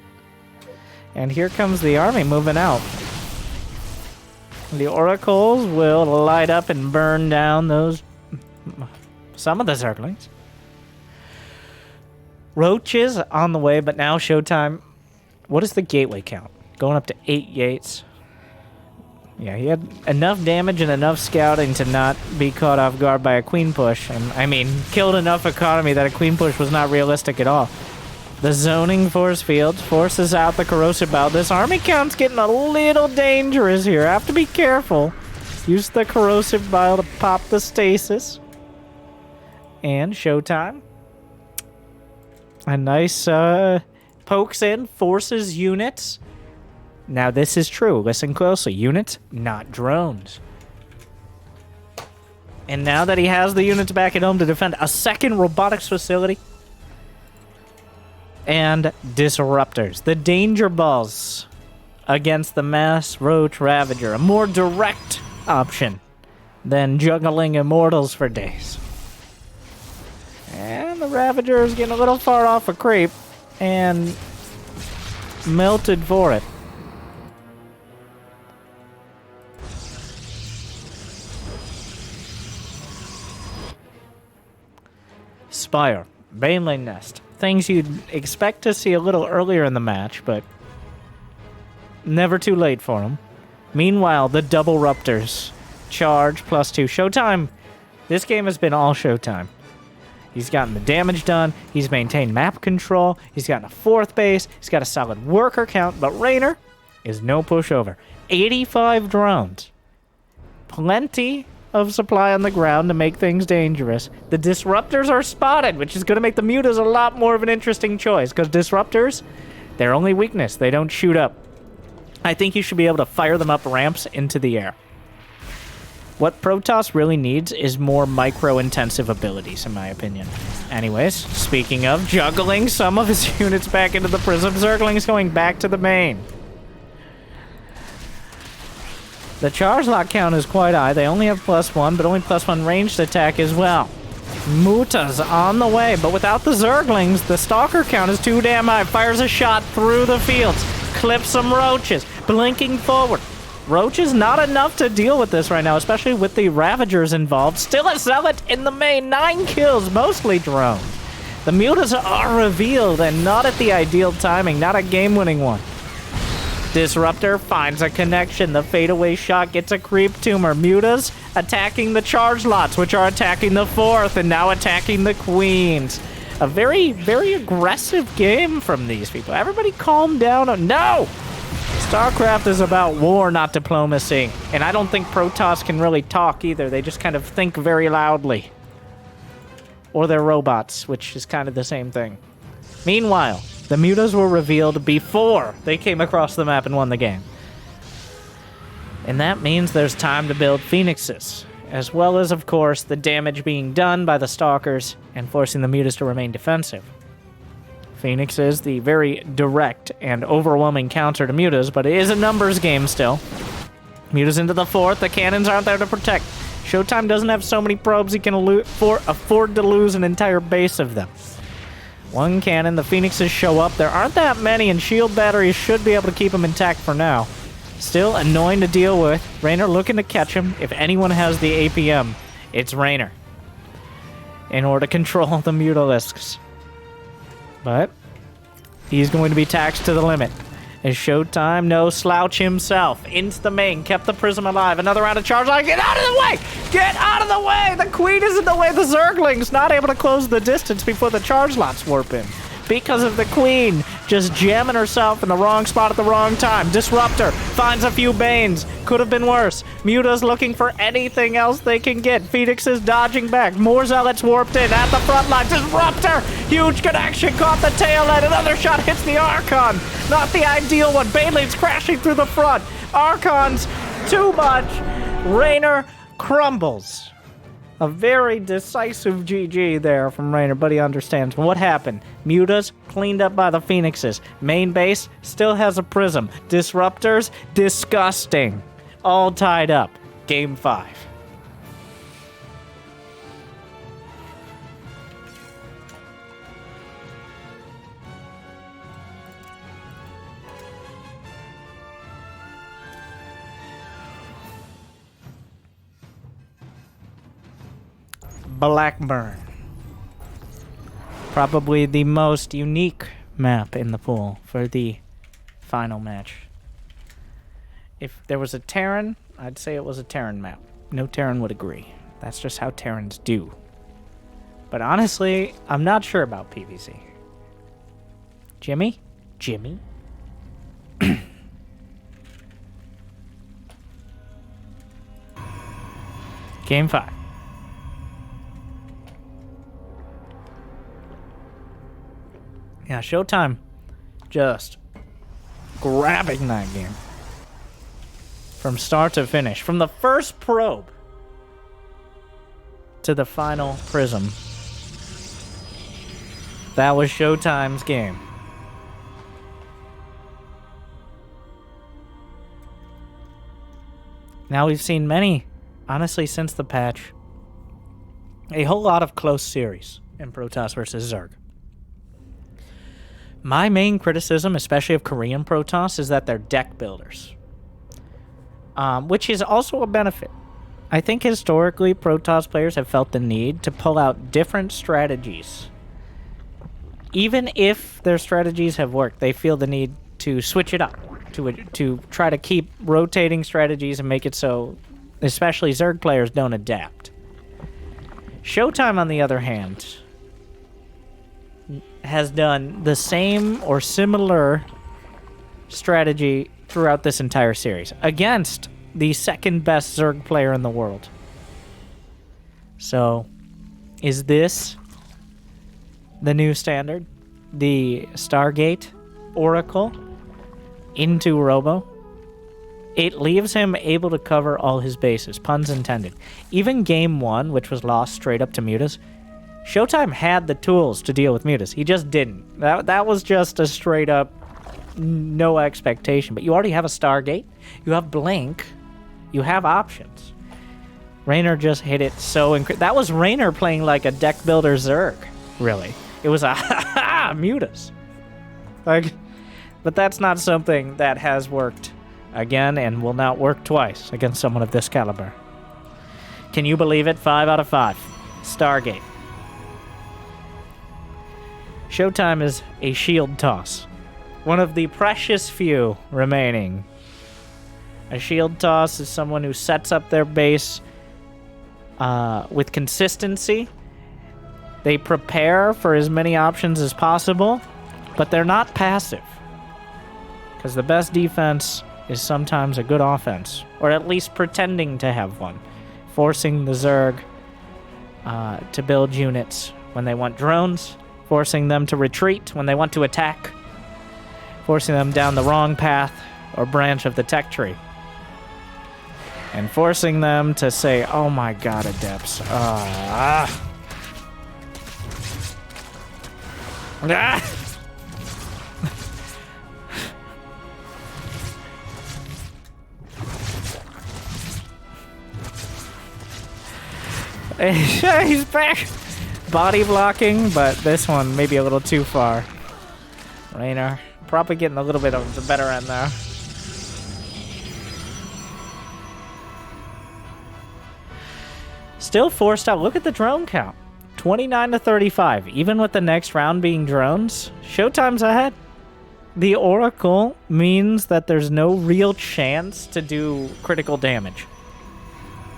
Speaker 1: And here comes the army moving out. The oracles will light up and burn down those... some of the zerglings. Roaches on the way, but now Showtime... What is the gateway count? Going up to 8 gates. Yeah, he had enough damage and enough scouting to not be caught off guard by a queen push. And, I mean, killed enough economy that a queen push was not realistic at all. The zoning force field forces out the corrosive bow. This army count's getting a little dangerous here. I have to be careful. Use the corrosive bile to pop the stasis. And Showtime. A nice pokes in, forces units. Now this is true. Listen closely. Units, not drones. And now that he has the units back at home to defend a second robotics facility, and disruptors, the danger balls against the mass roach ravager, a more direct option than juggling immortals for days. And the ravager is getting a little far off a creep and melted for it. Spire, Baneling Nest. Things you'd expect to see a little earlier in the match, but never too late for them. Meanwhile, the double Ruptors. Charge, +2. Showtime. This game has been all Showtime. He's gotten the damage done. He's maintained map control. He's gotten a 4th base. He's got a solid worker count. But Reynor is no pushover. 85 drones. Plenty of supply on the ground to make things dangerous. The disruptors are spotted, which is going to make the mutas a lot more of an interesting choice, because disruptors, their only weakness, they don't shoot up. I think you should be able to fire them up ramps into the air. What Protoss really needs is more micro-intensive abilities, in my opinion. Anyways, speaking of juggling some of his units back into the prism, Zergling's going back to the main. The charge lock count is quite high. They only have +1, but only +1 ranged attack as well. Muta's on the way, but without the Zerglings, the Stalker count is too damn high. Fires a shot through the fields. Clips some Roaches. Blinking forward. Roaches not enough to deal with this right now, especially with the Ravagers involved. Still a Zealot in the main. 9 kills, mostly drones. The Mutas are revealed, and not at the ideal timing. Not a game-winning one. Disruptor finds a connection. The fadeaway shot gets a creep tumor. Mutas attacking the charge lots, which are attacking the 4th, and now attacking the queens. A very, very aggressive game from these people. Everybody calm down. No! StarCraft is about war, not diplomacy. And I don't think Protoss can really talk either. They just kind of think very loudly. Or they're robots, which is kind of the same thing. Meanwhile, the Mutas were revealed before they came across the map and won the game. And that means there's time to build Phoenixes, as well as, of course, the damage being done by the Stalkers and forcing the Mutas to remain defensive. Phoenixes, the very direct and overwhelming counter to Mutas, but it is a numbers game still. Mutas into the 4th, the cannons aren't there to protect. Showtime doesn't have so many probes he can afford to lose an entire base of them. 1 cannon, the Phoenixes show up. There aren't that many, and shield batteries should be able to keep them intact for now. Still annoying to deal with. Reynor looking to catch him. If anyone has the APM, it's Reynor. In order to control the Mutalisks. But he's going to be taxed to the limit. Is Showtime, no slouch himself. Into the main, kept the Prism alive. Another round of charge line. Get out of the way! Get out of the way! The Queen is in the way. The Zerglings not able to close the distance before the charge lots warp in. Because of the Queen just jamming herself in the wrong spot at the wrong time. Disruptor finds a few Banes. Could have been worse. Muta's looking for anything else they can get. Phoenix is dodging back. More Zealots warped in at the front line. Disruptor! Huge connection. Caught the tail end. Another shot hits the Archon. Not the ideal one. Baneling's crashing through the front. Archon's too much. Reynor crumbles. A very decisive GG there from Reynor, but he understands what happened. Mutas cleaned up by the Phoenixes. Main base still has a Prism. Disruptors, disgusting. All tied up. Game 5. Blackburn. Probably the most unique map in the pool for the final match. If there was a Terran, I'd say it was a Terran map. No Terran would agree. That's just how Terrans do. But honestly, I'm not sure about PvC. Jimmy? Jimmy? Game 5. Yeah, Showtime just grabbing that game. From start to finish. From the first probe to the final Prism. That was Showtime's game. Now we've seen many, honestly, since the patch, a whole lot of close series in Protoss versus Zerg. My main criticism, especially of Korean Protoss, is that they're deck builders. Which is also a benefit. I think historically, Protoss players have felt the need to pull out different strategies. Even if their strategies have worked, they feel the need to switch it up. To try to keep rotating strategies and make it so, especially Zerg players, don't adapt. Showtime, on the other hand, has done the same or similar strategy throughout this entire series against the second best Zerg player in the world. So, is this the new standard? The Stargate Oracle into Robo? It leaves him able to cover all his bases, puns intended. Even game 1, which was lost straight up to Mutas, Showtime had the tools to deal with Mutas. He just didn't. That was just a straight up no expectation. But you already have a Stargate. You have Blink. You have options. Reynor just hit it so that was Reynor playing like a deck builder Zerg, really. It was a mutas. Like, but that's not something that has worked again and will not work twice against someone of this caliber. Can you believe it? 5 out of 5. Stargate. Showtime is a shield toss. One of the precious few remaining. A shield toss is someone who sets up their base with consistency. They prepare for as many options as possible, but they're not passive. Because the best defense is sometimes a good offense, or at least pretending to have one. Forcing the Zerg to build units when they want drones, forcing them to retreat when they want to attack, forcing them down the wrong path or branch of the tech tree, and forcing them to say, oh my god, adepts. He's back! Body blocking, but this one maybe a little too far. Reynor probably getting a little bit of the better end there. Still forced out. Look at the drone count. 29 to 35. Even with the next round being drones, Showtime's ahead. The Oracle means that there's no real chance to do critical damage.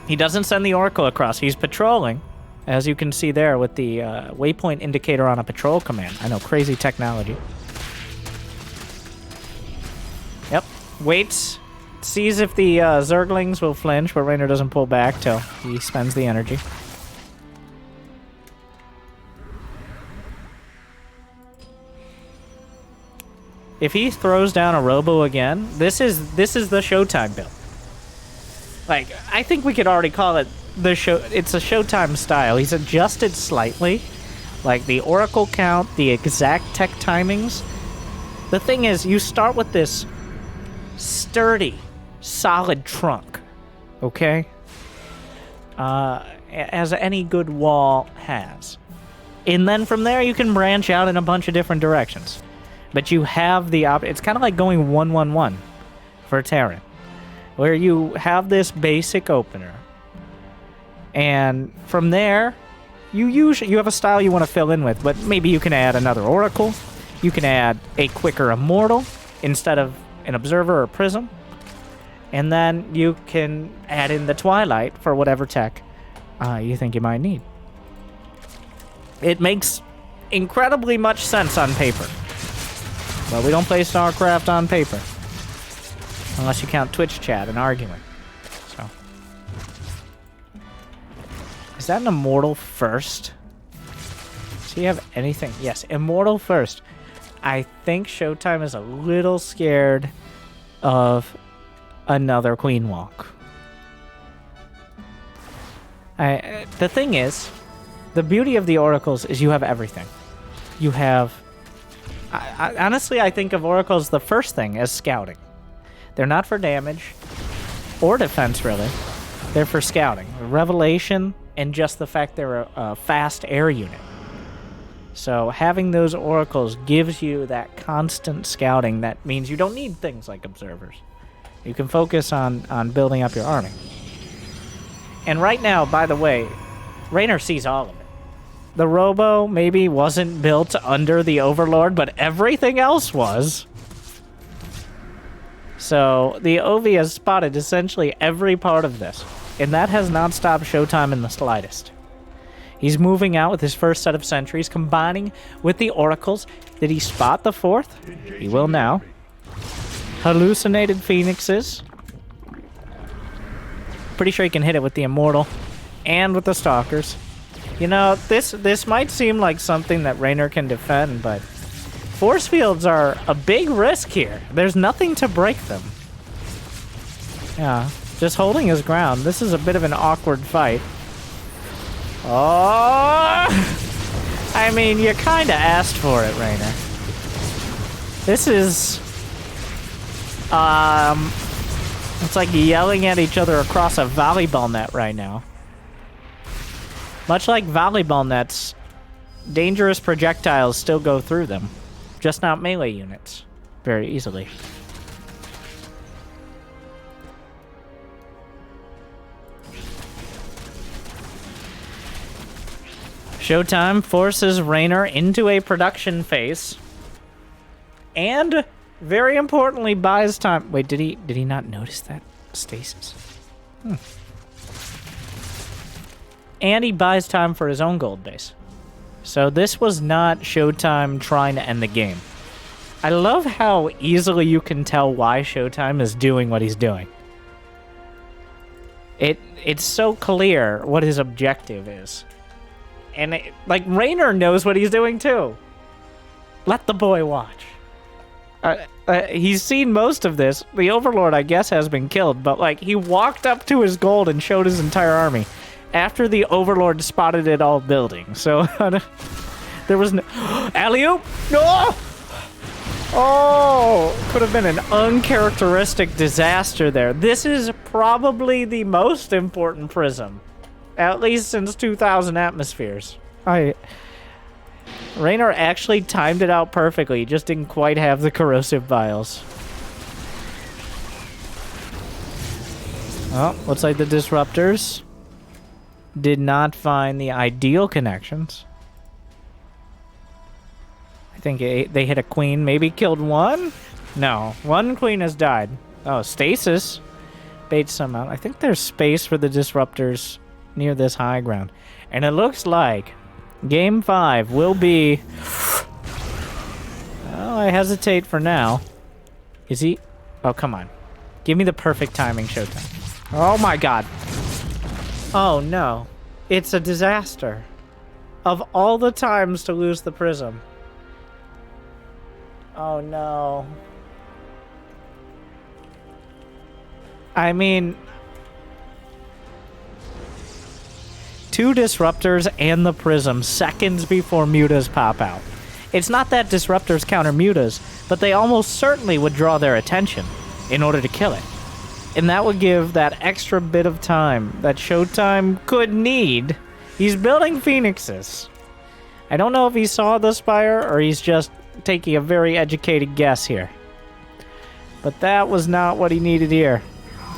Speaker 1: He doesn't send the Oracle across. He's patrolling, as you can see there with the waypoint indicator on a patrol command. I know, crazy technology. Yep. Waits. Sees if the Zerglings will flinch, but Reynor doesn't pull back till he spends the energy. If he throws down a Robo again, this is the Showtime build. Like, I think we could already call it the show. It's a Showtime style. He's adjusted slightly, like the Oracle count, the exact tech timings. The thing is, you start with this sturdy, solid trunk, okay? As any good wall has. And then from there, you can branch out in a bunch of different directions. But you have the it's kind of like going 1-1-1 for Terran, where you have this basic opener, and from there, you have a style you want to fill in with. But maybe you can add another Oracle, you can add a quicker Immortal instead of an Observer or Prism, and then you can add in the Twilight for whatever tech you think you might need. It makes incredibly much sense on paper. But we don't play StarCraft on paper. Unless you count Twitch chat and arguing. So. Is that an Immortal first? Does he have anything? Yes, Immortal first. I think Showtime is a little scared of another Queen Walk. The thing is, the beauty of the Oracles is you have everything. You have... honestly, I think of Oracles, the first thing, as scouting. They're not for damage or defense, really. They're for scouting. Revelation, and just the fact they're a fast air unit. So having those Oracles gives you that constant scouting that means you don't need things like observers. You can focus on building up your army. And right now, by the way, Reynor sees all of it. The Robo maybe wasn't built under the Overlord, but everything else was. So the OV has spotted essentially every part of this, and that has not stopped Showtime in the slightest. He's moving out with his first set of sentries, combining with the Oracles. Did he spot the fourth? He will now. Hallucinated Phoenixes. Pretty sure he can hit it with the Immortal and with the Stalkers. You know, this might seem like something that Reynor can defend, but force fields are a big risk here. There's nothing to break them. Yeah, just holding his ground. This is a bit of an awkward fight. Oh! I mean, you kind of asked for it, Reynor. This is... It's like yelling at each other across a volleyball net right now. Much like volleyball nets, dangerous projectiles still go through them, just not melee units very easily. Showtime forces Reynor into a production phase, and very importantly buys time. Wait, did he not notice that stasis? And he buys time for his own gold base. So this was not Showtime trying to end the game. I love how easily you can tell why Showtime is doing what he's doing. It's so clear what his objective is. And like, Reynor knows what he's doing too. Let the boy watch. He's seen most of this. The Overlord, I guess, has been killed, but like, he walked up to his gold and showed his entire army after the Overlord spotted it all building. So there was no alley-oop. No! Oh, could have been an uncharacteristic disaster there. This is probably the most important prism, at least since 2000 atmospheres. Reynor actually timed it out perfectly. He just didn't quite have the corrosive vials. Oh, looks like the disruptors did not find the ideal connections. I think they hit a queen, maybe killed one? No, one queen has died. Oh, stasis baits some out. I think there's space for the disruptors near this high ground. And it looks like Game 5 will be... Well, I hesitate for now. Is he... Oh, come on. Give me the perfect timing, Showtime. Oh my god. Oh no. It's a disaster. Of all the times to lose the prism. Oh no. I mean... 2 disruptors and the prism seconds before mutas pop out. It's not that disruptors counter mutas, but they almost certainly would draw their attention in order to kill it. And that would give that extra bit of time that Showtime could need. He's building phoenixes. I don't know if he saw the spire or he's just taking a very educated guess here. But that was not what he needed here.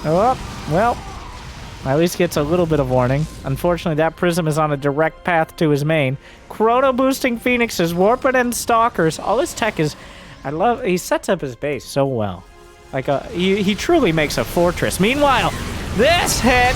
Speaker 1: Oh, well... At least gets a little bit of warning. Unfortunately, that prism is on a direct path to his main. Chrono boosting phoenixes, warped and stalkers. All his tech is... he sets up his base so well. Like, he truly makes a fortress. Meanwhile, this hit...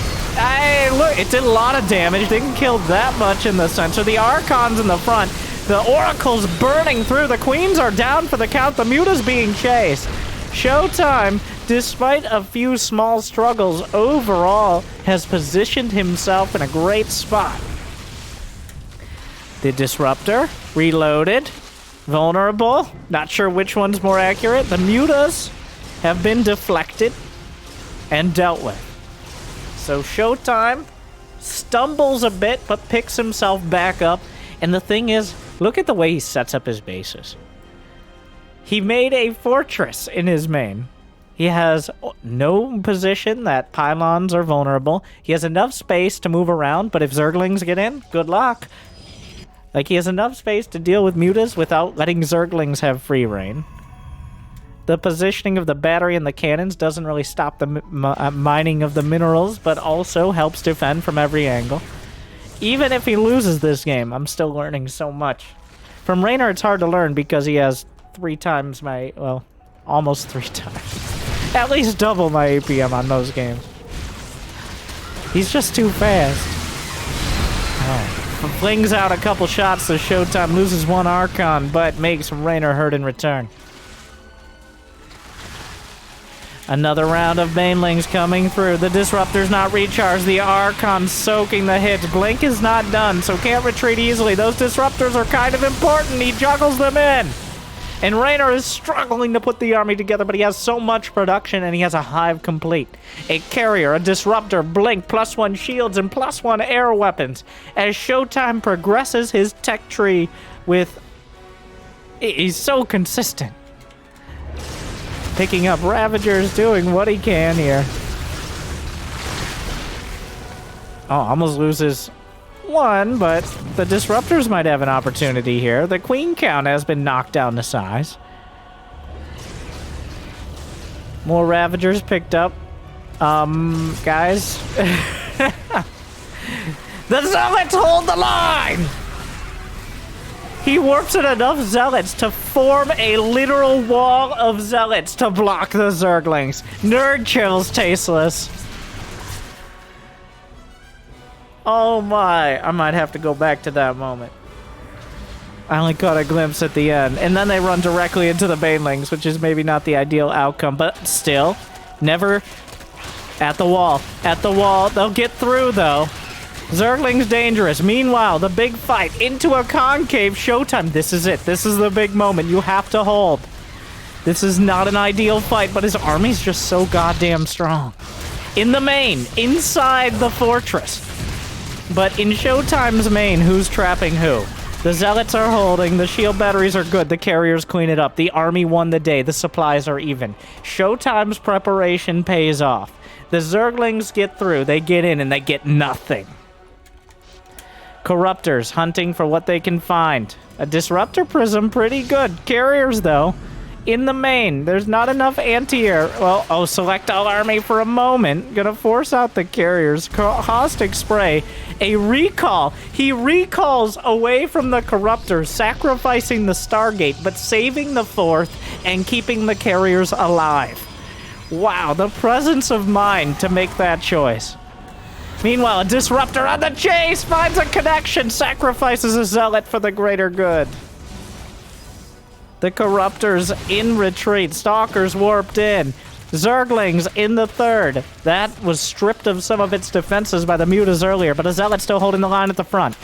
Speaker 1: look, it did a lot of damage. Didn't kill that much in the center. The Archon's in the front. The Oracle's burning through. The Queens are down for the count. The Muta's being chased. Showtime, despite a few small struggles, overall has positioned himself in a great spot. The Disruptor, reloaded, vulnerable, not sure which one's more accurate. The Mutas have been deflected and dealt with. So Showtime stumbles a bit, but picks himself back up. And the thing is, look at the way he sets up his bases. He made a fortress in his main. He has no position that pylons are vulnerable. He has enough space to move around, but if Zerglings get in, good luck. Like, he has enough space to deal with mutas without letting Zerglings have free reign. The positioning of the battery and the cannons doesn't really stop the mining of the minerals, but also helps defend from every angle. Even if he loses this game, I'm still learning so much. From Reynor, it's hard to learn because he has 3 times my... well, almost 3 times. At least double my APM on most games. He's just too fast. Oh. Flings out a couple shots to Showtime, loses 1 Archon, but makes Reynor hurt in return. Another round of Banelings coming through. The Disruptor's not recharged. The Archon soaking the hits. Blink is not done, so can't retreat easily. Those Disruptors are kind of important. He juggles them in. And Reynor is struggling to put the army together, but he has so much production, and he has a hive complete. A carrier, a disruptor, blink, +1 shields, and +1 air weapons. As Showtime progresses his tech tree with... he's so consistent. picking up Ravagers, doing what he can here. Oh, almost loses one, but the Disruptors might have an opportunity here. The Queen count has been knocked down to size. More Ravagers picked up. Guys. The Zealots hold the line! He warps in enough Zealots to form a literal wall of Zealots to block the Zerglings. Nerd chills, tasteless. Oh my, I might have to go back to that moment. I only caught a glimpse at the end. And then they run directly into the Banelings, which is maybe not the ideal outcome, but still, never at the wall. At the wall, they'll get through though. Zergling's dangerous. Meanwhile, the big fight into a concave. Showtime. This is it. This is the big moment. You have to hold. This is not an ideal fight, but his army's just so goddamn strong. In the main, inside the fortress. But in Showtime's main, who's trapping who? The Zealots are holding. The shield batteries are good. The carriers clean it up. The army won the day. The supplies are even. Showtime's preparation pays off. The Zerglings get through. They get in and they get nothing. Corruptors hunting for what they can find. A Disruptor Prism, pretty good. Carriers, though, in the main. There's not enough anti-air. Well, oh, select all army for a moment. Gonna force out the carriers. Caustic Spray. A recall. He recalls away from the Corruptors, sacrificing the Stargate, but saving the 4th and keeping the carriers alive. Wow, the presence of mind to make that choice. Meanwhile, a Disruptor on the chase finds a connection, sacrifices a Zealot for the greater good. The Corruptors in retreat, Stalkers warped in, Zerglings in the 3rd. That was stripped of some of its defenses by the Mutas earlier, but a Zealot still holding the line at the front.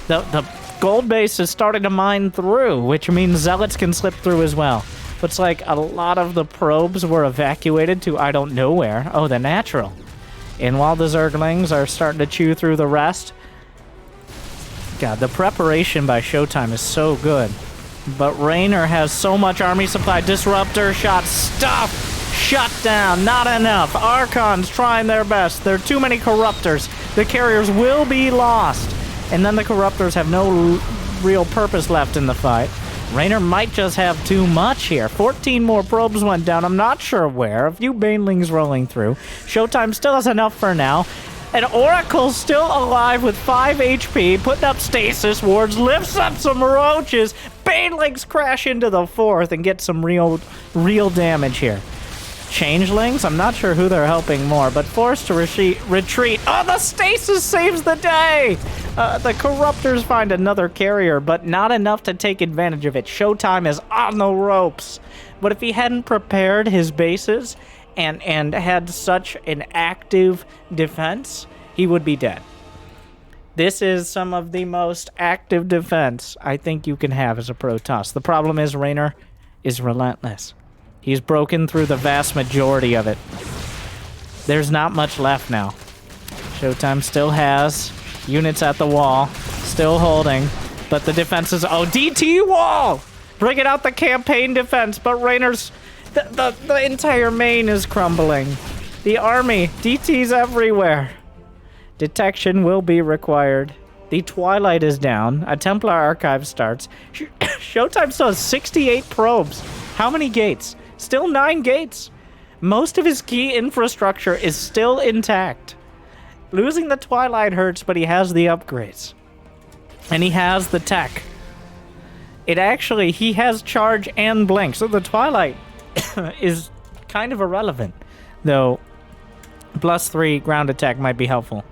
Speaker 1: The gold base is starting to mine through, which means Zealots can slip through as well. Looks like a lot of the probes were evacuated to I don't know where. Oh, the natural. And while the Zerglings are starting to chew through the rest, God, the preparation by Showtime is so good. But Reynor has so much army supply. Disruptor shot, stuff, shut down, not enough. Archons trying their best. There are too many Corruptors. The carriers will be lost. And then the Corruptors have no real purpose left in the fight. Reynor might just have too much here. 14 more probes went down. I'm not sure where. A few Banelings rolling through. Showtime still has enough for now. And Oracle's still alive with 5 HP, putting up stasis wards, lifts up some roaches. Banelings crash into the 4th and get some real damage here. Changelings, I'm not sure who they're helping more, but forced to retreat. Oh, the stasis saves the day! The Corruptors find another carrier, but not enough to take advantage of it. Showtime is on the ropes. But if he hadn't prepared his bases and had such an active defense, he would be dead. This is some of the most active defense I think you can have as a Protoss. The problem is Reynor is relentless. He's broken through the vast majority of it. There's not much left now. Showtime still has units at the wall, still holding, but the defense is... Oh, DT wall! Bringing out the campaign defense, but Reynor's... The entire main is crumbling. The army, DT's everywhere. Detection will be required. The Twilight is down. A Templar archive starts. Showtime still has 68 probes. How many gates? Still 9 gates. Most of his key infrastructure is still intact. Losing the Twilight hurts, but he has the upgrades. And he has the tech. He has charge and blink, so the Twilight is kind of irrelevant. Though, +3 ground attack might be helpful.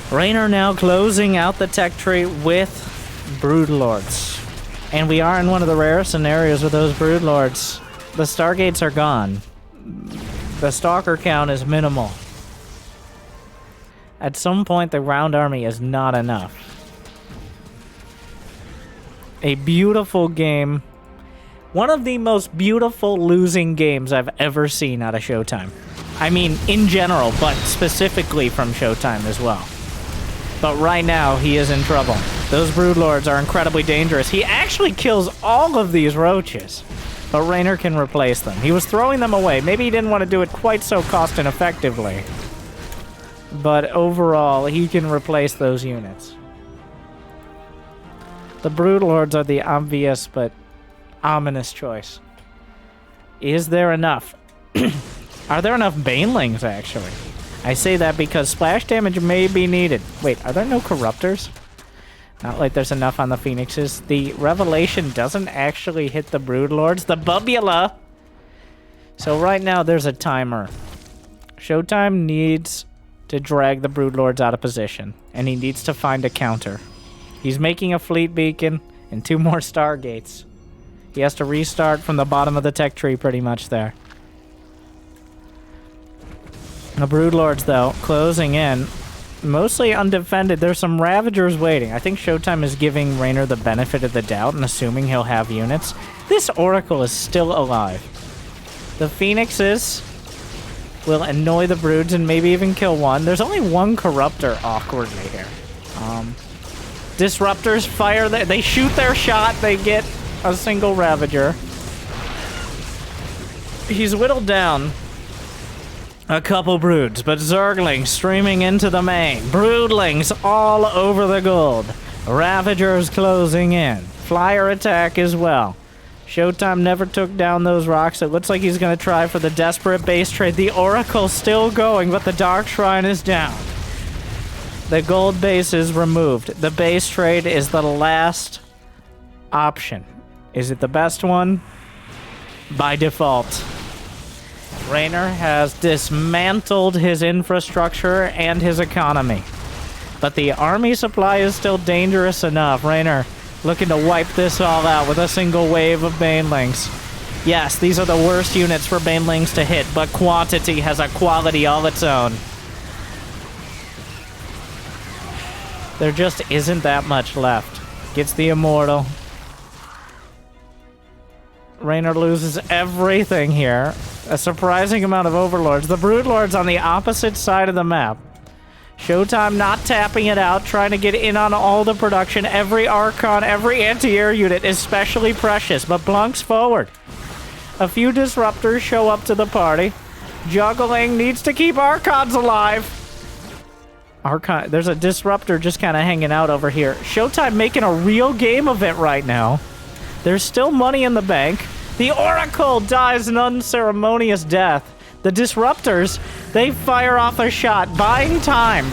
Speaker 1: Reynor now closing out the tech tree with Broodlords. And we are in one of the rare scenarios with those Broodlords. The Stargates are gone. The Stalker count is minimal. At some point, the ground army is not enough. A beautiful game. One of the most beautiful losing games I've ever seen out of Showtime. I mean, in general, but specifically from Showtime as well. But right now, he is in trouble. Those Broodlords are incredibly dangerous. He actually kills all of these roaches. but Reynor can replace them. He was throwing them away. Maybe he didn't want to do it quite so cost and effectively. But overall, he can replace those units. The Broodlords are the obvious but ominous choice. Is there enough? Are there enough Banelings, actually? I say that because splash damage may be needed. Wait, are there no Corruptors? Not like there's enough on the Phoenixes. The Revelation doesn't actually hit the Broodlords. The Bubula! So right now, there's a timer. Showtime needs to drag the Broodlords out of position, and he needs to find a counter. He's making a fleet beacon and 2 more Stargates. He has to restart from the bottom of the tech tree pretty much there. The Broodlords, though, closing in. Mostly undefended. There's some Ravagers waiting. I think Showtime is giving Reynor the benefit of the doubt and assuming he'll have units. This Oracle is still alive. The Phoenixes will annoy the Broods and maybe even kill one. There's only one Corruptor awkwardly here. Disruptors fire. They shoot their shot. They get a single Ravager. He's whittled down a couple Broods, but Zerglings streaming into the main. Broodlings all over the gold. Ravagers closing in. Flyer attack as well. Showtime never took down those rocks. It looks like he's going to try for the desperate base trade. The Oracle still going, but the Dark Shrine is down. The gold base is removed. The base trade is the last option. Is it the best one? By default. Reynor has dismantled his infrastructure and his economy. But the army supply is still dangerous enough. Reynor looking to wipe this all out with a single wave of Banelings. Yes, these are the worst units for Banelings to hit, but quantity has a quality all its own. There just isn't that much left. Gets the Immortal. Reynor loses everything here. A surprising amount of Overlords. The Broodlords on the opposite side of the map. Showtime not tapping it out, trying to get in on all the production. Every Archon, every anti-air unit, especially precious, but Blunk's forward. A few Disruptors show up to the party. Juggling needs to keep Archons alive. Archon, there's a Disruptor just kind of hanging out over here. Showtime making a real game of it right now. There's still money in the bank. The Oracle dies an unceremonious death. The Disruptors, they fire off a shot, buying time.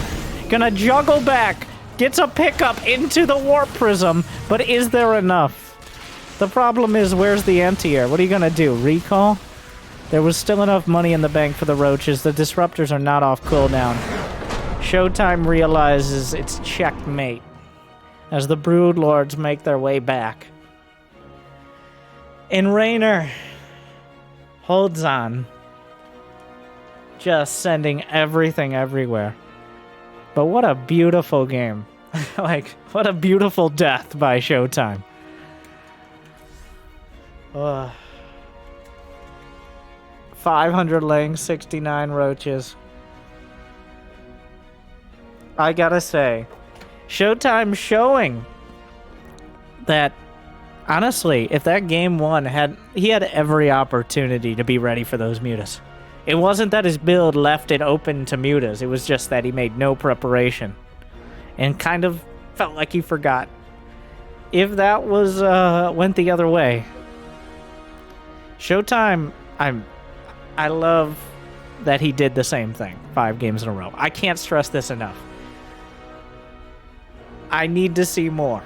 Speaker 1: Gonna juggle back. Gets a pickup into the Warp Prism, but is there enough? The problem is, where's the anti-air? What are you gonna do, recall? There was still enough money in the bank for the Roaches. The Disruptors are not off cooldown. Showtime realizes it's checkmate as the Broodlords make their way back. And Reynor holds on, just sending everything everywhere. But what a beautiful game. Like, what a beautiful death by Showtime. 500 lings, 69 roaches. I gotta say, Showtime showing that, honestly, if that game one he had every opportunity to be ready for those mutas. It wasn't that his build left it open to mutas. It was just that he made no preparation. And kind of felt like he forgot. If that was, went the other way. Showtime, I love that he did the same thing 5 games in a row. I can't stress this enough. I need to see more.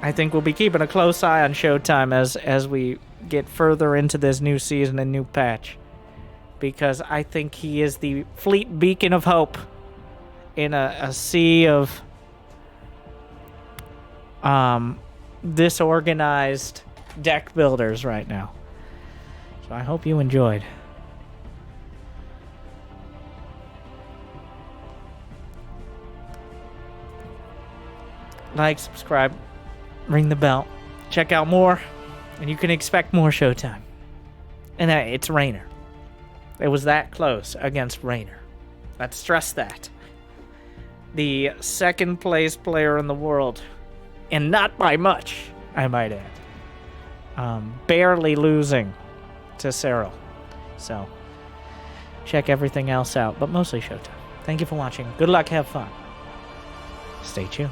Speaker 1: I think we'll be keeping a close eye on Showtime as we get further into this new season and new patch. Because I think he is the fleet beacon of hope in a sea of disorganized deck builders right now. So I hope you enjoyed. Like, subscribe, ring the bell, check out more, and you can expect more Showtime. And it's Reynor. It was that close against Reynor. Let's stress that. The second place player in the world, and not by much, I might add. barely losing to Serral. So check everything else out, but mostly Showtime. Thank you for watching. Good luck, have fun. Stay tuned.